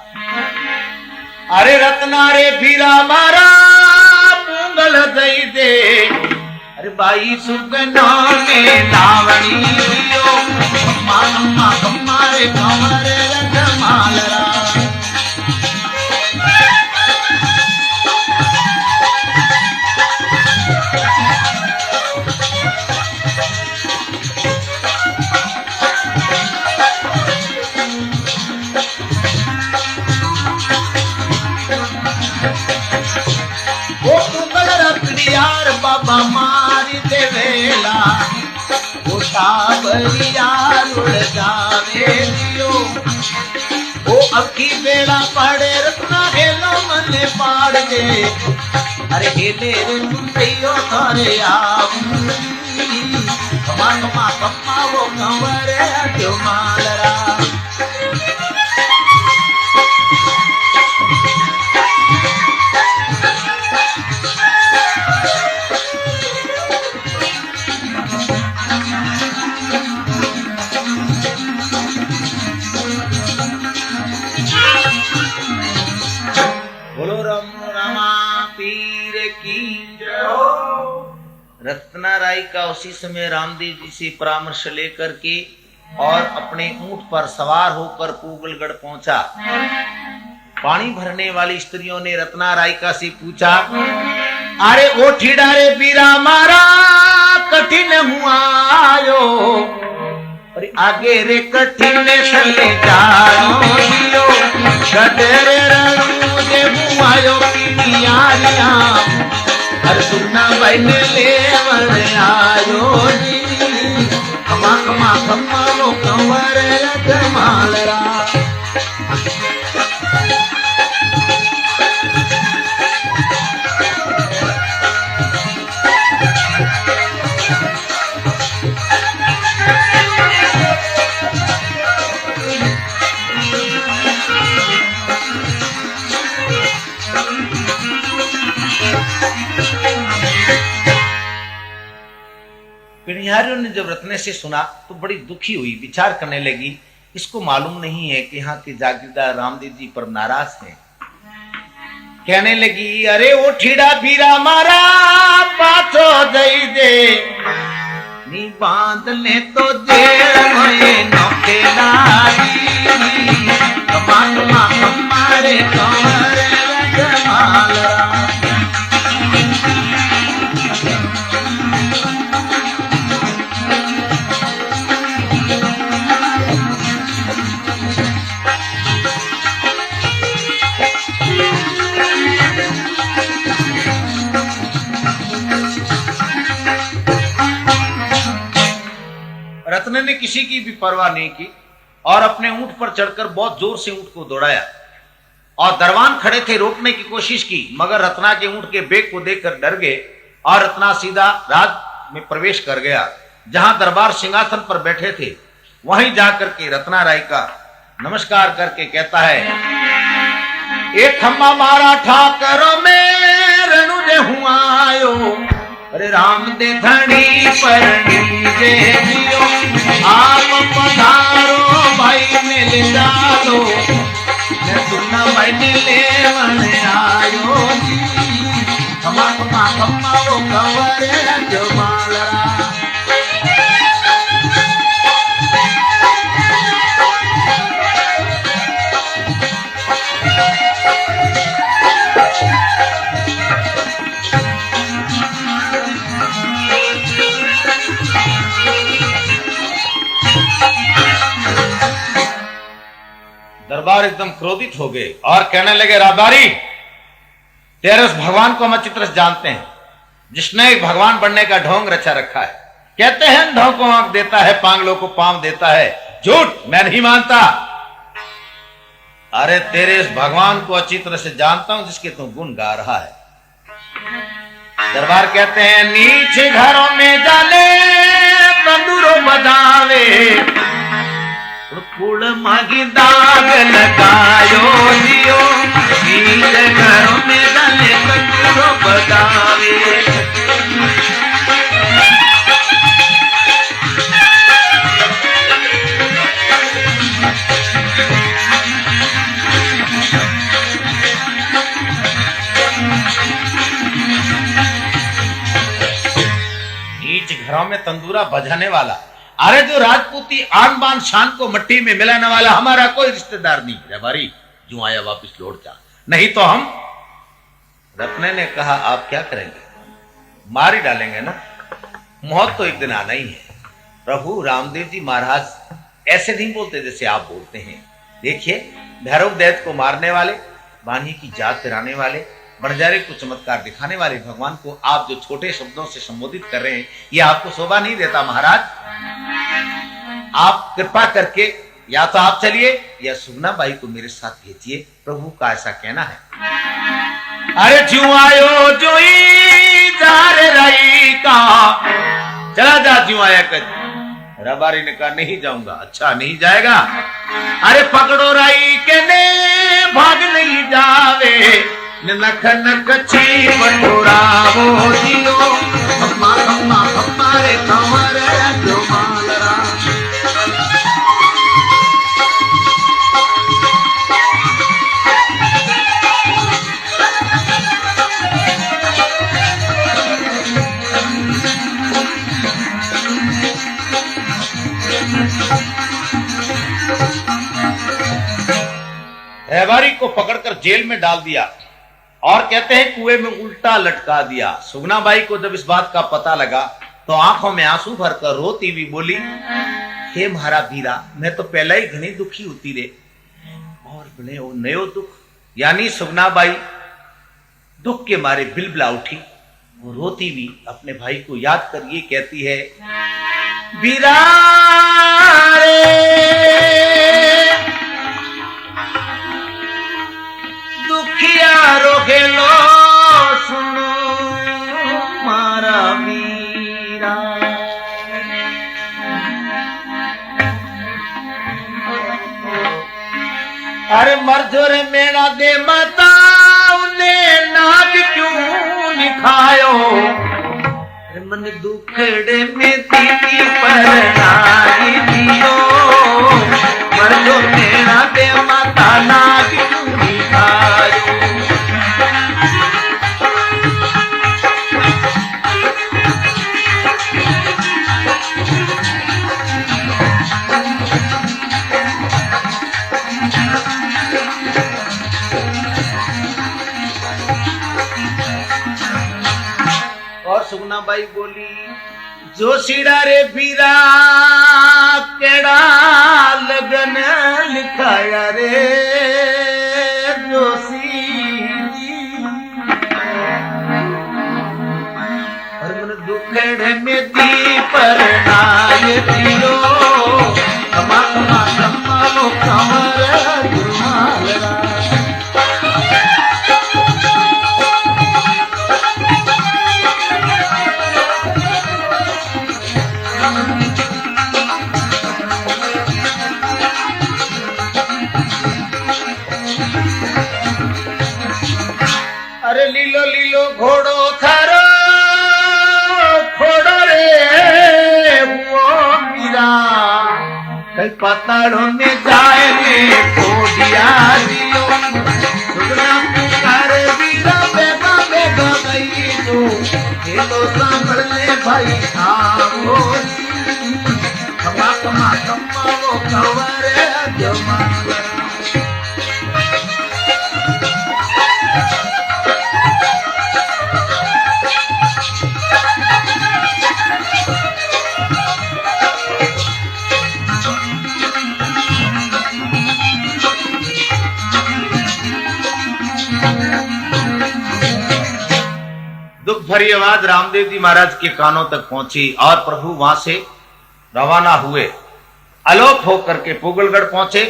अरे रत्ना रे भीरा मारा पुंगल दई दे, अरे बाई सुगना ने लावणी लियो मामा हमारे कंवर जमालरा। यार बाबा मारी देवेला वो सावरिया रुड़ जावे दियो वो अखी बेड़ा पड़े रत्ना हेलो मने पाड़ दे, अरे हेले रे सुनइयो थारे आऊं कमा कमा कमा वो कंवर जो मालरा। रत्ना राय का उसी समय रामदेव जी से परामर्श लेकर के और अपने ऊंट पर सवार होकर पूगलगढ़ पहुंचा। पानी भरने वाली स्त्रियों ने रत्ना राय का से पूछा, अरे ओ ठिडारे बीरा मारा कठिन हुआ आयो, अरे आगे रे कठिने थले जानो दियो गडरे रणू जे बुआयो की यारिया हर सुना भाई ने लेवर आयो जी खमा खमा खमा वो कंवर जमालरा पिणिहारियों ने जब रत्ने से सुना तो बड़ी दुखी हुई, विचार करने लगी। इसको मालूम नहीं है कि यहाँ के जागीरदार रामदेव जी पर नाराज हैं। कहने लगी, अरे वो ठीड़ा भीरा मारा पाछो दई दे नी बांध ले तो जेल में नौके लागी कमा कमा हमारे कंवर जमालरा रत्न ने किसी की भी परवाह नहीं की और अपने ऊंट पर चढ़कर बहुत जोर से ऊंट को दौड़ाया और दरबान खड़े थे, रोकने की कोशिश की, मगर रत्ना के ऊंट के बेग को देखकर डर गए और रत्ना सीधा राज में प्रवेश कर गया। जहां दरबार सिंहासन पर बैठे थे वहीं जाकर के रत्ना राय का नमस्कार करके कहता है, एक खम्मा मारा ठाकरो में रणु जे हुआ आयो अरे राम दे धनी पर दे दियो आप पधारो भाई मिल जालो मैं सुनना भाई मिले मन आयो जी खमा खमा खमा वो कंवर जमालरा दरबार एकदम क्रोधित हो गए और कहने लगे, राबारी तेरे उस भगवान को हम अच्छी तरह जानते हैं जिसने एक भगवान बनने का ढोंग रचा रखा है। कहते हैं अंधों को आंख देता है, पागलों को पांव देता है। झूठ, मैं नहीं मानता। अरे तेरे इस भगवान को अच्छी तरह से जानता हूं जिसके तू गुण गा रहा है। दरबार कहते हैं, नीचे घरों में जाले तंदूरो बजावे कुड़ मागी दाग लगायो दियो नीचे घरों में जाले तंदूरो बजावे घरों में तंदूरा बजाने वाला, अरे जो राजपूती आन बान शान को मट्टी में मिलाने वाला हमारा कोई रिश्तेदार नहीं है। भारी जो आया वापिस लौट जा, नहीं तो हम। रत्ने ने कहा, आप क्या करेंगे? मार ही डालेंगे ना, मौत तो एक दिन आना ही है। प्रभु रामदेव जी महाराज ऐसे नहीं बोलते जैसे आप बोलते हैं। देखिए, भैरव दैत्य को मारने वाले, बानी की जात कराने वाले, बंजारे को चमत्कार दिखाने वाले भगवान को आप जो छोटे शब्दों से संबोधित कर रहे हैं, ये आपको शोभा नहीं देता। महाराज, आप कृपा करके या तो आप चलिए या सुगना बाई को मेरे साथ भेजिए। प्रभु का ऐसा कहना है। अरे ज्यों आयो जो रही का, चला जा ज्यों आया कर। रबारी ने कहा, नहीं जाऊंगा। अच्छा, नहीं जाएगा? अरे पकड़ो राई के ने भाग नहीं जावे, नख नख छी बटोरावो दियो अम्मा अम्मा हमारे कंवर जो मालरा। रहबारी को पकड़कर जेल में डाल दिया और कहते हैं कुएं में उल्टा लटका दिया। सुगनाबाई को जब इस बात का पता लगा तो आंखों में आंसू भरकर रोती हुई बोली, हे मारा वीरा, मैं तो पहला ही घनी दुखी होती रे, और बने वो नयो दुख। यानी सुगनाबाई दुख के मारे बिलबिला उठी, वो रोती भी अपने भाई को याद कर ये कहती है, वीरा रे दुखिया रोके लो सुनो मारा वीरा। अरे मरझोर मेरा दे माता ने नाग क्यों लिखायो, मन दुखड़े में दीदी पर नागी दियो, मरझो मेरा दे माता नाग क्यों लिखायो। सुगनाबाई बोली, जोशीड़ा रे वीरा केड़ा लगन लिखाया रे जोशी, और मन दुखड़े में दी पर नाय दियो, कमा कमा कमा लो कमर दुमालरा। अरे लीलो लीलो घोड़ो थारो घोड़ो रे वो वीरा, कई पताड़ों में जाए ने कोडिया दियो, सुगना पुकार वीरा बेगा बेगा गई तो, ये तो सांभल ले भाई आओ, कमा कमा कमा वो कवरे जमाना। दुख भरी आवाज रामदेव जी महाराज के कानों तक पहुंची और प्रभु वहां से रवाना हुए। आलोप होकर के पोगलगढ़ पहुंचे।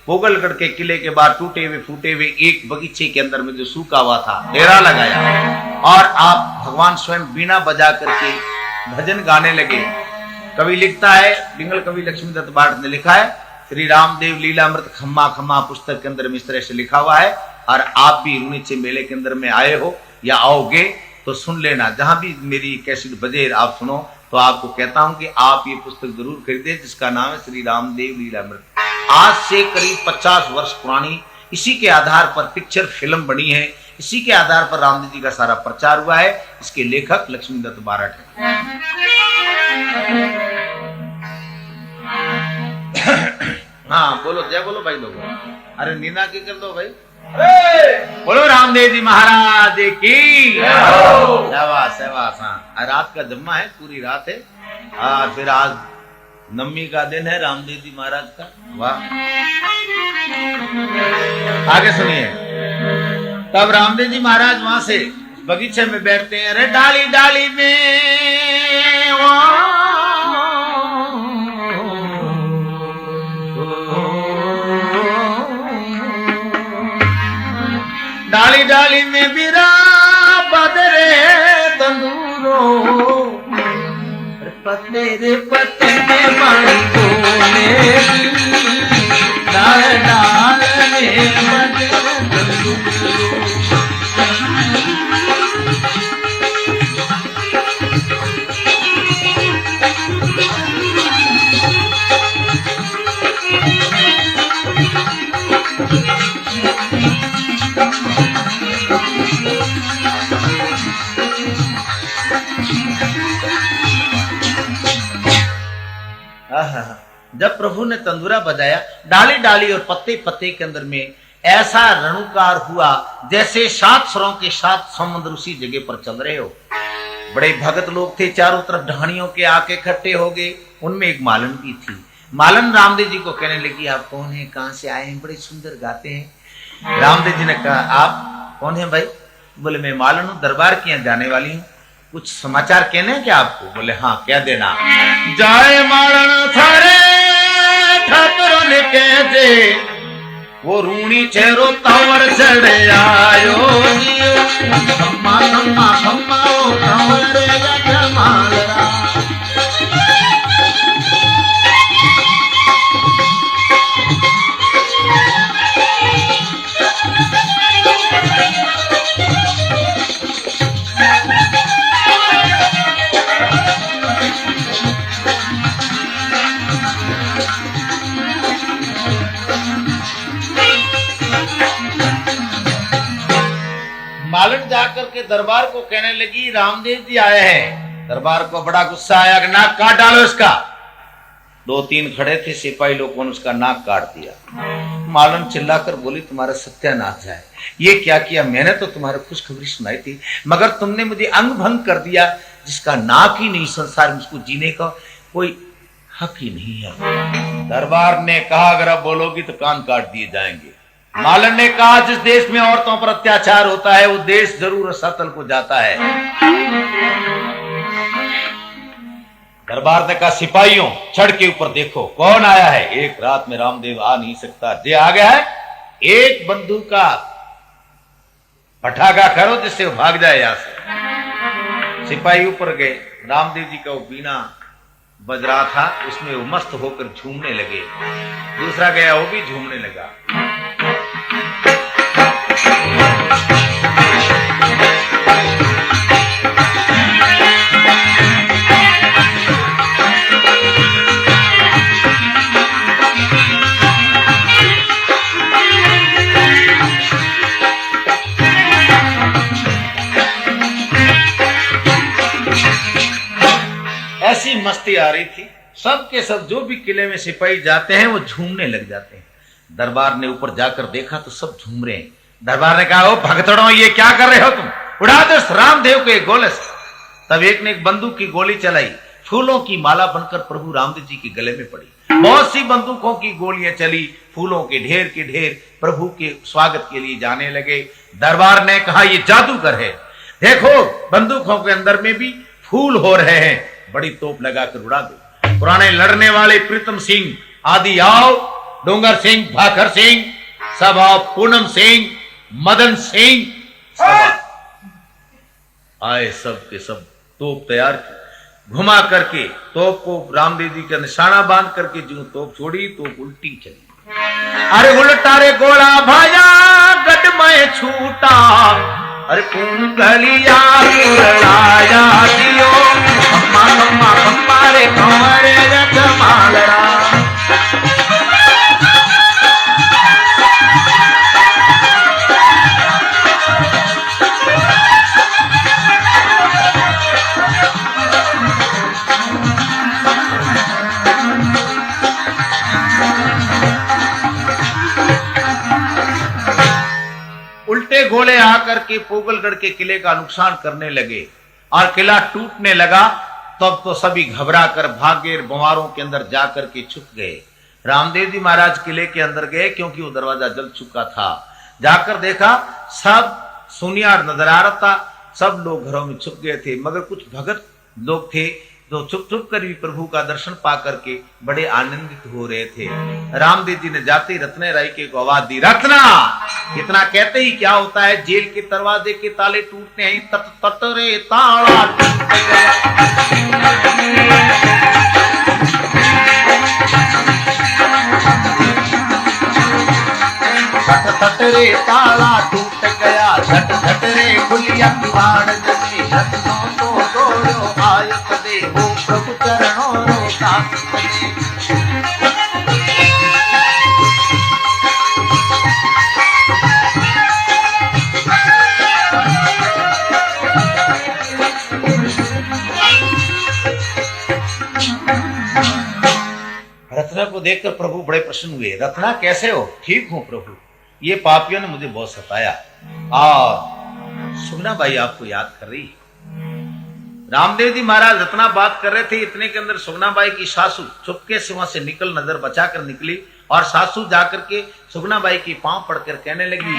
पोगलगढ़ के किले के बाहर टूटे हुए फूटे हुए एक बगीचे के अंदर में जो सूखा हुआ था डेरा लगाया, और आप भगवान स्वयं बीना बजा करके भजन गाने लगे। कवि लिखता है, पिंगल कवि लक्ष्मीदत्त भाट ने लिखा है, श्री रामदेव लीलामृत खम्मा खम्मा पुस्तक के अंदर में इस तरह से लिखा हुआ है। और आप भी रुणीचे मेले के अंदर में आए हो या आओगे तो सुन लेना, जहां भी मेरी कैसेट बजे आप सुनो तो आपको कहता हूं कि आप ये पुस्तक जरूर खरीदे, जिसका नाम है श्री रामदेव लीलामृत। आज से करीब 50 वर्ष पुरानी इसी के आधार पर पिक्चर फिल्म बनी है, इसी के आधार पर रामदेव जी का सारा प्रचार हुआ है। इसके लेखक लक्ष्मीदत्त बारट है। हाँ बोलो, जय बोलो भाई लोग। अरे नीना की कर दो भाई, बोलो रामदेव जी महाराज की। शाबाश शाबाश। हाँ रात का जम्मा है, पूरी रात है। फिर आज नवमी का दिन है रामदेव जी महाराज का। वाह, आगे सुनिए। तब रामदेव जी महाराज वहां से बगीचे में बैठते हैं। अरे डाली डाली में डाली डाली में बिरा बदरे तंदूरो, पत्ते रे पत्ते में पानी बोले, डाल डाल में बदरे तंदूरो। जब प्रभु ने तंदूरा बजाया, डाली डाली और पत्ते पत्ते के अंदर में ऐसा रणुकार हुआ जैसे 7 स्वरों के 7 समुद्र उसी जगह पर चल रहे हो। बड़े भगत लोग थे, चारों तरफ ढाणियों के आके इकट्ठे हो गए। उनमें एक मालन भी थी। मालन रामदेव जी को कहने लगी, आप कौन हैं, कहां से आए हैं, बड़े सुंदर गाते हैं। रामदेव जी ने कहा, आप कौन हैं भाई? बोले, मैं मालन हूं, दरबार की यहाँ जाने वाली हूँ, कुछ समाचार कहने हैं क्या आपको? बोले, हाँ, क्या देना? जाए मालन थारे ठाकुरों ने कह दे, वो रूणी चेहरो तावर चढ़ आयो, खम्मा खम्मा खम्मा ओ कंवरे जमालरा। मालन जाकर के दरबार को कहने लगी, रामदेव जी आए हैं। दरबार को बड़ा गुस्सा आया कि नाक काट डालो इसका। 2-3 खड़े थे सिपाही, लोगों ने उसका नाक काट दिया। मालन चिल्लाकर बोली, तुम्हारा सत्यानाश जाए, ये क्या किया? मैंने तो तुम्हारी खुशखबरी सुनाई थी, मगर तुमने मुझे अंग भंग कर दिया, जिसका नाक ही नहीं, संसार में उसको जीने का कोई हक ही नहीं है। दरबार ने कहा, अगर अब बोलोगी तो कान काट दिए जाएंगे। मालन ने कहा, जिस देश में औरतों पर अत्याचार होता है वो देश जरूर रसातल को जाता है। दरबार ने कहा, सिपाहियों छड़ के ऊपर देखो कौन आया है। एक रात में रामदेव आ नहीं सकता, जे आ गया है एक बंदूक का पटाखा करो जिससे वो भाग जाए यहां से। सिपाही ऊपर गए, रामदेव जी का वो बीना बज रहा था, उसमें वो मस्त होकर झूमने लगे। दूसरा गया, वो भी झूमने लगा। ऐसी मस्ती आ रही थी, सब के सब जो भी किले में सिपाही जाते हैं वो झूमने लग जाते हैं। दरबार ने ऊपर जाकर देखा तो सब झूम रहे हैं। दरबार ने कहा, ओ भगतड़ों, ये क्या कर रहे हो तुम? उड़ा दो रामदेव के गोले से। तब एक ने एक बंदूक की गोली चलाई, फूलों की माला बनकर प्रभु रामदेव जी के गले में पड़ी। बहुत सी बंदूकों की गोलियां चली, फूलों के ढेर प्रभु के स्वागत के लिए जाने लगे। दरबार ने कहा, ये जादूगर है, देखो बंदूकों के अंदर में भी फूल हो रहे हैं, बड़ी तोप लगाकर उड़ा दो। पुराने लड़ने वाले प्रीतम सिंह आदि आओ, डोंगर सिंह, भाकर सिंह, सब आओ, पूनम सिंह, मदन सिंह, सब आए। सब के सब तोप तैयार की, घुमा करके तोप को रामदेव जी का निशाना बांध करके जो तोप छोड़ी, तोप उल्टी चली। अरे उल्टा रे गोला भाया गट में छूटा, अरे कुंडलिया कुरलाया दियो, अम्मा अम्मा अम्मा रे कंवरे जमालरा। उल्टे गोले आकर के पोगलगढ़ के किले का नुकसान करने लगे और किला टूटने लगा। तब तो सभी घबरा कर भागे, बंवारों के अंदर जाकर के छुप गए। रामदेव जी महाराज किले के अंदर गए, क्योंकि वो दरवाजा जल चुका था। जाकर देखा सब सुनियार नजर आ रहा था, सब लोग घरों में छुप गए थे, मगर कुछ भगत लोग थे जो चुप चुप कर भी प्रभु का दर्शन पा करके बड़े आनंदित हो रहे थे। रामदेव जी ने जाते ही रत्ने राय के को आवाज दी, रत्ना। इतना कहते ही क्या होता है, जेल के दरवाजे के ताले टूटते हैं, तट तट रे ताला टूट गया। तट तट रे ताला टूट गया, झट झट रे खुलिया किवाड़ जले, रत्नों को तोड़ो आयत दे, वो प्रभु चरणों रो साथ दे। रत्ना को देखकर प्रभु बड़े प्रसन्न हुए। रत्ना कैसे हो? ठीक हूं प्रभु, ये पापियों ने मुझे बहुत सताया। और सुगना बाई आपको याद कर रही। रामदेव जी महाराज इतना बात कर रहे थे, इतने के अंदर सुगनाबाई की सासू चुपके से वहां से निकल, नजर बचाकर निकली और सासू जाकर के सुगनाबाई की पांव पड़कर कहने लगी,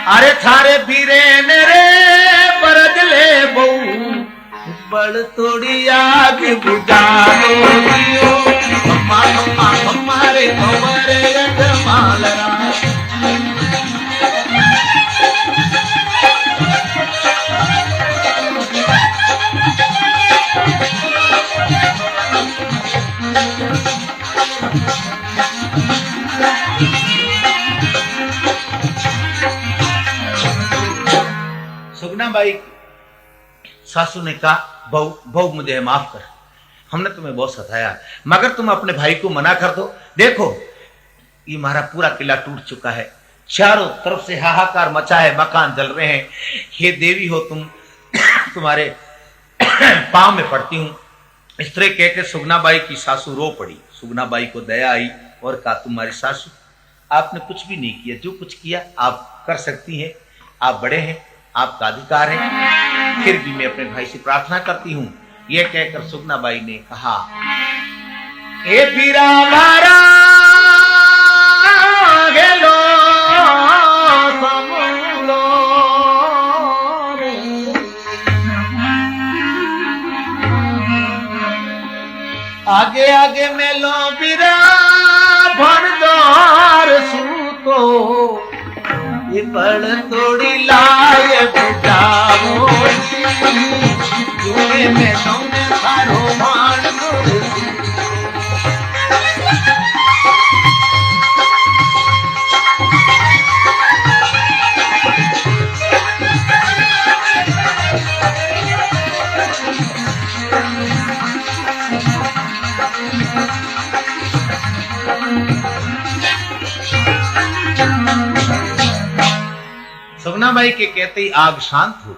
अरे थारे बीरे रे बरद ले बहू बड़ थोड़ी आग बुझा दो हमारे हमारे मालरा। सुगनाबाई सासू ने कहा, बहू बहू मुझे माफ कर, हमने तुम्हें बहुत सताया, मगर तुम अपने भाई को मना कर दो। देखो ये हमारा पूरा किला टूट चुका है, चारों तरफ से हाहाकार मचा है, मकान जल रहे हैं, हे देवी हो तुम, तुम्हारे पांव में पड़ती हूं। इस तरह कह के सुगनाबाई की सासू रो पड़ी। सुगनाबाई को दया आई और कहा, तुम्हारी सासू आपने कुछ भी नहीं किया, जो कुछ किया आप कर सकती हैं, आप बड़े हैं, आपका अधिकार है, फिर भी मैं अपने भाई से प्रार्थना करती हूं। यह कहकर सुगनाबाई ने कहा, हे पीरा मारा गेलो समलो आगे आगे मेलो पीरा भरदार सूतो ये बड़ थोड़ी लाए बुझाओ में तुमने सारो मान सुगनाबाई के कहते ही आग शांत हो गई।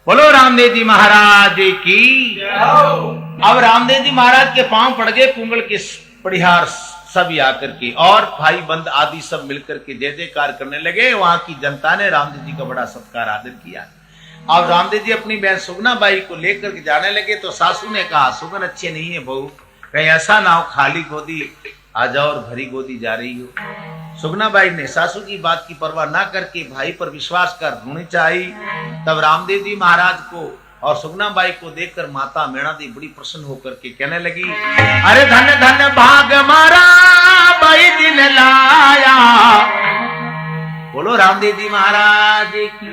बोलो रामदेव जी महाराज की। अब रामदेव जी महाराज के पांव पड़ गए, कुंगल के पड़िहार सभी आकर के और भाई बंद आदि सब मिलकर के जय जयकार करने लगे। वहां की जनता ने रामदेव जी का बड़ा सत्कार आदर किया। अब रामदेव जी अपनी बहन सुगनाबाई को लेकर के जाने लगे तो सासू ने कहा, सुगन अच्छे नहीं है बहू, कहीं ऐसा ना हो खाली गोदी आ जाओ और भरी गोदी जा रही हो। सुगनाबाई ने सासू की बात की परवाह ना करके भाई पर विश्वास कर रोनी चाहिए। तब रामदेव जी महाराज को और सुगनाबाई को देखकर माता मेणा दी बड़ी प्रसन्न होकर के कहने लगी, अरे धन धन भाग मारा बाई जी ने लाया। बोलो रामदेव जी महाराज की।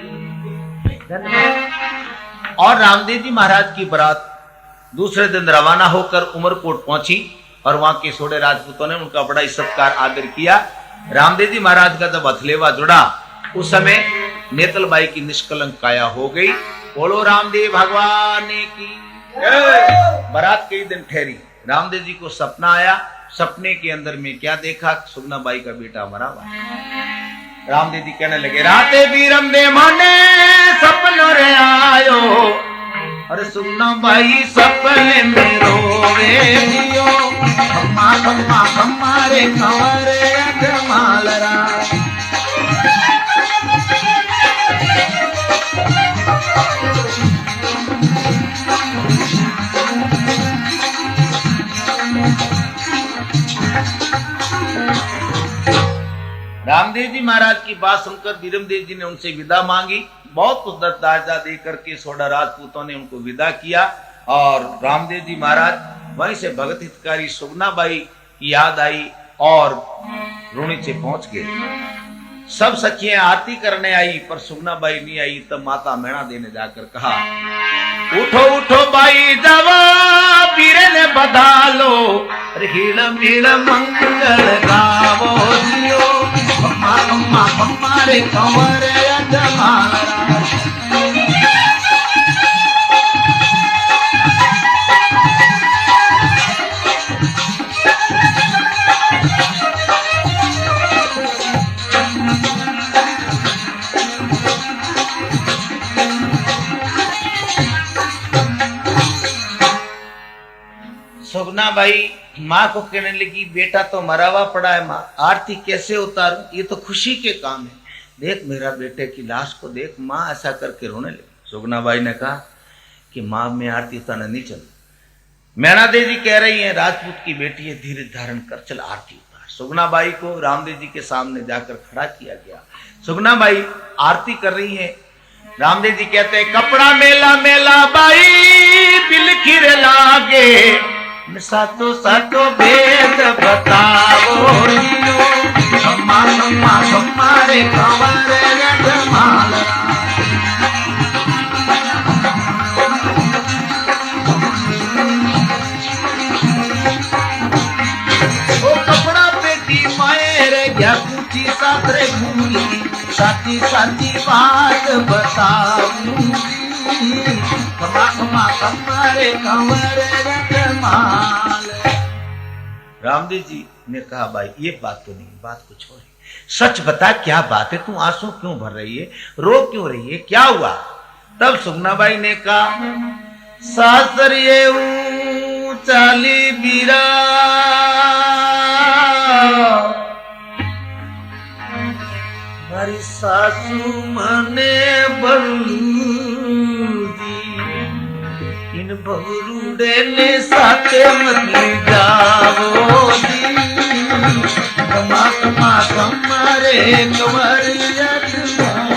और रामदेव जी महाराज की बारात दूसरे दिन रवाना होकर उमरकोट पहुंची और वहां के सोडे राजपूतों ने उनका बड़ा सत्कार आदर किया। रामदेव जी महाराज का जब हथलेवा जुड़ा उस समय नेतलबाई की निष्कलंक काया हो गई। बोलो रामदेव भगवान की। बारात कई दिन ठहरी। रामदेव जी को सपना आया। सपने के अंदर में क्या देखा, सुगनाबाई का बेटा मरा हुआ। रामदेव जी कहने लगे, राते बीरम दे माने सपन रे आयो, अरे सुगनाबाई सपने में रोवे दियो, अम्मा अम्मा हमारे कंवरे अजमालरा। रामदेव जी महाराज की बात सुनकर बीरमदेव जी ने उनसे विदा मांगी। बहुत कुछ दाजा दे करके सोडा राजपूतों ने उनको विदा किया और रामदेव जी महाराज वहीं से भगत हितकारी सुगनाबाई की याद आई और रूणी से पहुंच गए। सब सखियां आरती करने आई पर सुगनाबाई नहीं आई। तब माता मेणा देने जाकर कहा, उठो उठो बाई जावा पीरे ने बधा लो, हील मील मंगल गावो दियो, अम्मा अम्मा हमारे कंवरे अजमालरा। सुगनाबाई माँ को कहने लगी, बेटा तो मरा हुआ पड़ा है माँ, आरती कैसे उतारूं, ये तो खुशी के काम है। देख मेरा बेटे की लाश को देख। माँ ऐसा करके रोने लगी। सुगनाबाई ने कहा कि मां में आरती उतारना नहीं चल। मैना देवी जी कह रही हैं राजपूत की बेटी है, धीरे धारण कर चल आरती उतार। सुगना बाई को रामदेव जी के सामने जाकर खड़ा किया गया। सुगना बाई आरती कर रही है। रामदेव जी कहते हैं कपड़ा मेला मेला बाई बिलखिर लागे, सातो सातो भेद बताओ जियो, सम्मा सम्मा सम्मारे कंवर जमाल। ओ कपड़ा बेटी मायर क्या पूछी सातरे भूली, साची साची बात बताऊंगी, कमा कमा कमारे कंवर जमाल। रामदेव जी ने कहा भाई ये बात तो नहीं, बात कुछ और है, सच बता क्या बात है, तू आंसू क्यों भर रही है, रो क्यों रही है, क्या हुआ? तब सुगनाबाई ने कहा सासर ये चाली बीरा मारी सासू मने बलूदी, इन बहुरूडे ने साथे मत जाओ दी, कमा कमा कमारे कंवरिया जमाल।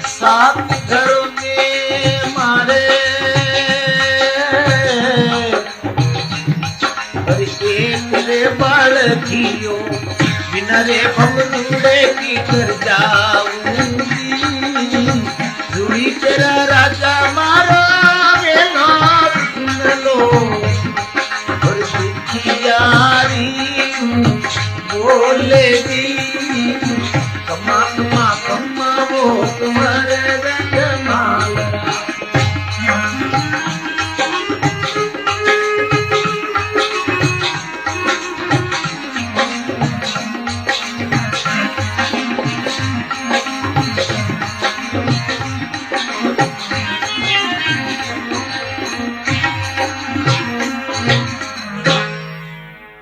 सात घरों में मारे और एक रे बाल कियो, बिना रे भमरूड़े की कर जाऊंगी, जुड़ी तेरा राजा मारो वेलो सुन लो, और दुखियारी बोलेगी, कमा कमा कमा वो तुम्हारे जमाल।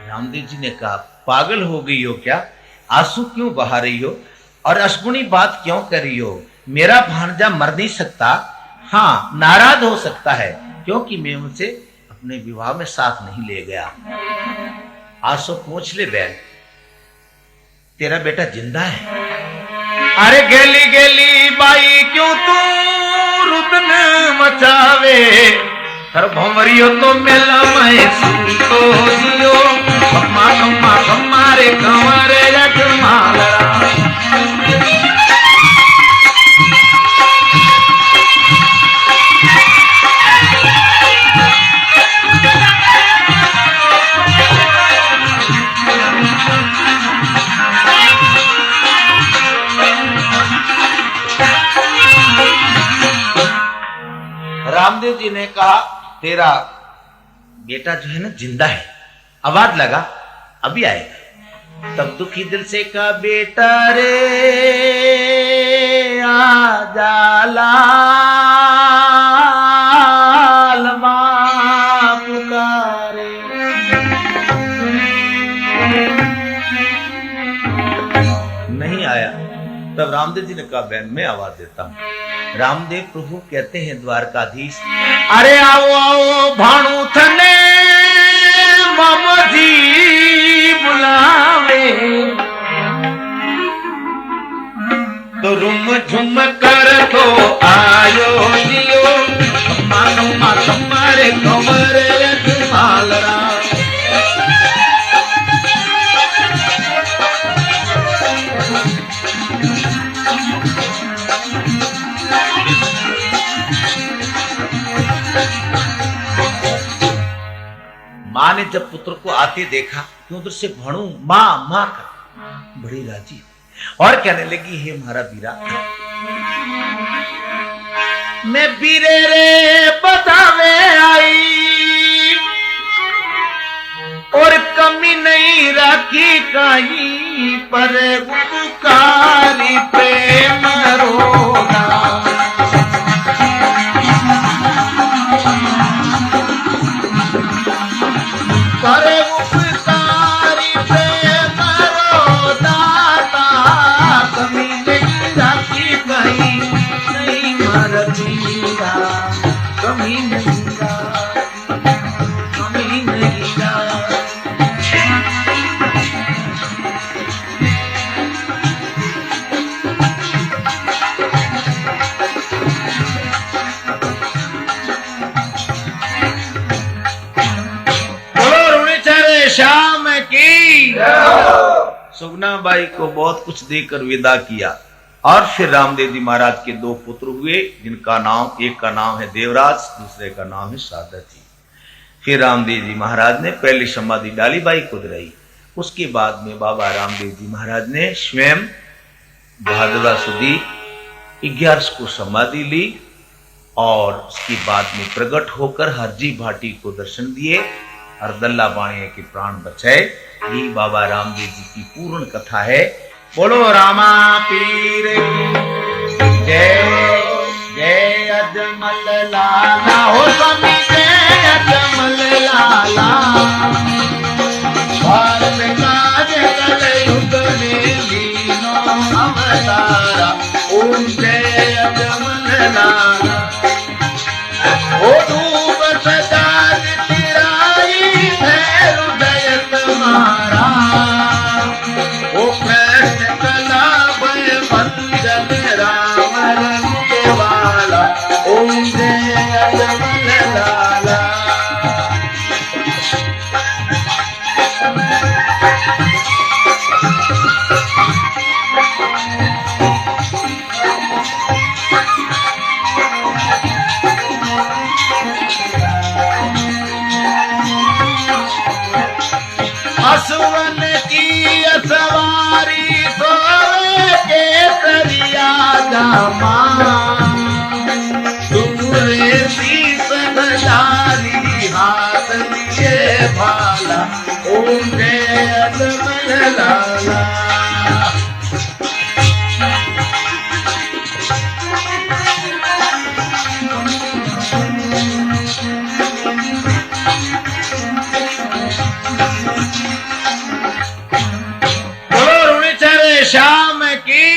रामदेव जी ने कहा पागल हो गई हो क्या, आंसू क्यों बहा रही हो और अशगुनी बात क्यों कर रही हो? मेरा भांजा मर नहीं सकता, हाँ नाराज हो सकता है क्योंकि मैं उनसे अपने विवाह में साथ नहीं ले गया। आंसू पूछ ले बैल, तेरा बेटा जिंदा है? अरे गेली गेली बाई क्यों तू रुदन मचावे, हर भंवरियो तो मेला मैं सुनतो जियो, कम्मा कम्मा कम्मारे कंवरे जमाल। रामदेव जी ने कहा तेरा बेटा जो है ना जिंदा है, आवाज लगा अभी आएगा। तब दुखी दिल से कहा बेटा रे आजा लाल मां पुकारे, नहीं आया। तब रामदेव जी ने कहा बहन मैं आवाज देता हूं। रामदेव प्रभु कहते हैं द्वारकाधीश, अरे आओ आओ भाणु थने मामा जी बुलावे, तो रुम झुम कर तो आयो जियो, कम्मा कम्मा कम्मारे कंवरे जमाल। मां ने जब पुत्र को आते देखा तो उधर से भणु मां मां कर बड़ी राजी और कहने लगी हे हमारा बीरा, मैं बीरे रे बतावे आई और कमी नहीं रखी कहीं पर, उपकारी प्रेम रो सुगनाबाई को बहुत कुछ देकर विदा किया। और फिर रामदेव जी महाराज के दो पुत्र हुए, जिनका नाम, एक का नाम है देवराज, दूसरे का नाम है सादा जी। फिर रामदेव जी महाराज ने पहले समाधि डाली बाई कुदरई। उसके बाद में बाबा रामदेव जी महाराज ने स्वयं भादरा सुदी 11 को समाधि ली और उसके बाद में प्रकट होकर हरजी भाटी को दर्शन दिए और दल्ला बाणिया के प्राण बचाए। यही बाबा रामदेव जी की पूर्ण कथा है। बोलो रामा पीर की जय। जय अजमल लाला हो स्वामी, जय अजमल लाला। भारत काज कलयुग में लीनो अवतारा, ओम जय अजमल लाला। ओ धूप सदा चिराई है हृदय तुम्हारा, ओ कृष्ण कला भय मंजन राम रंग वाला, ओम जय अजमल लाला। असुवन की सवारी तो केसरिया दामा, दूरे शीस धारी हाथ लिए भाला, ओम जय अजमल लाला। श्याम की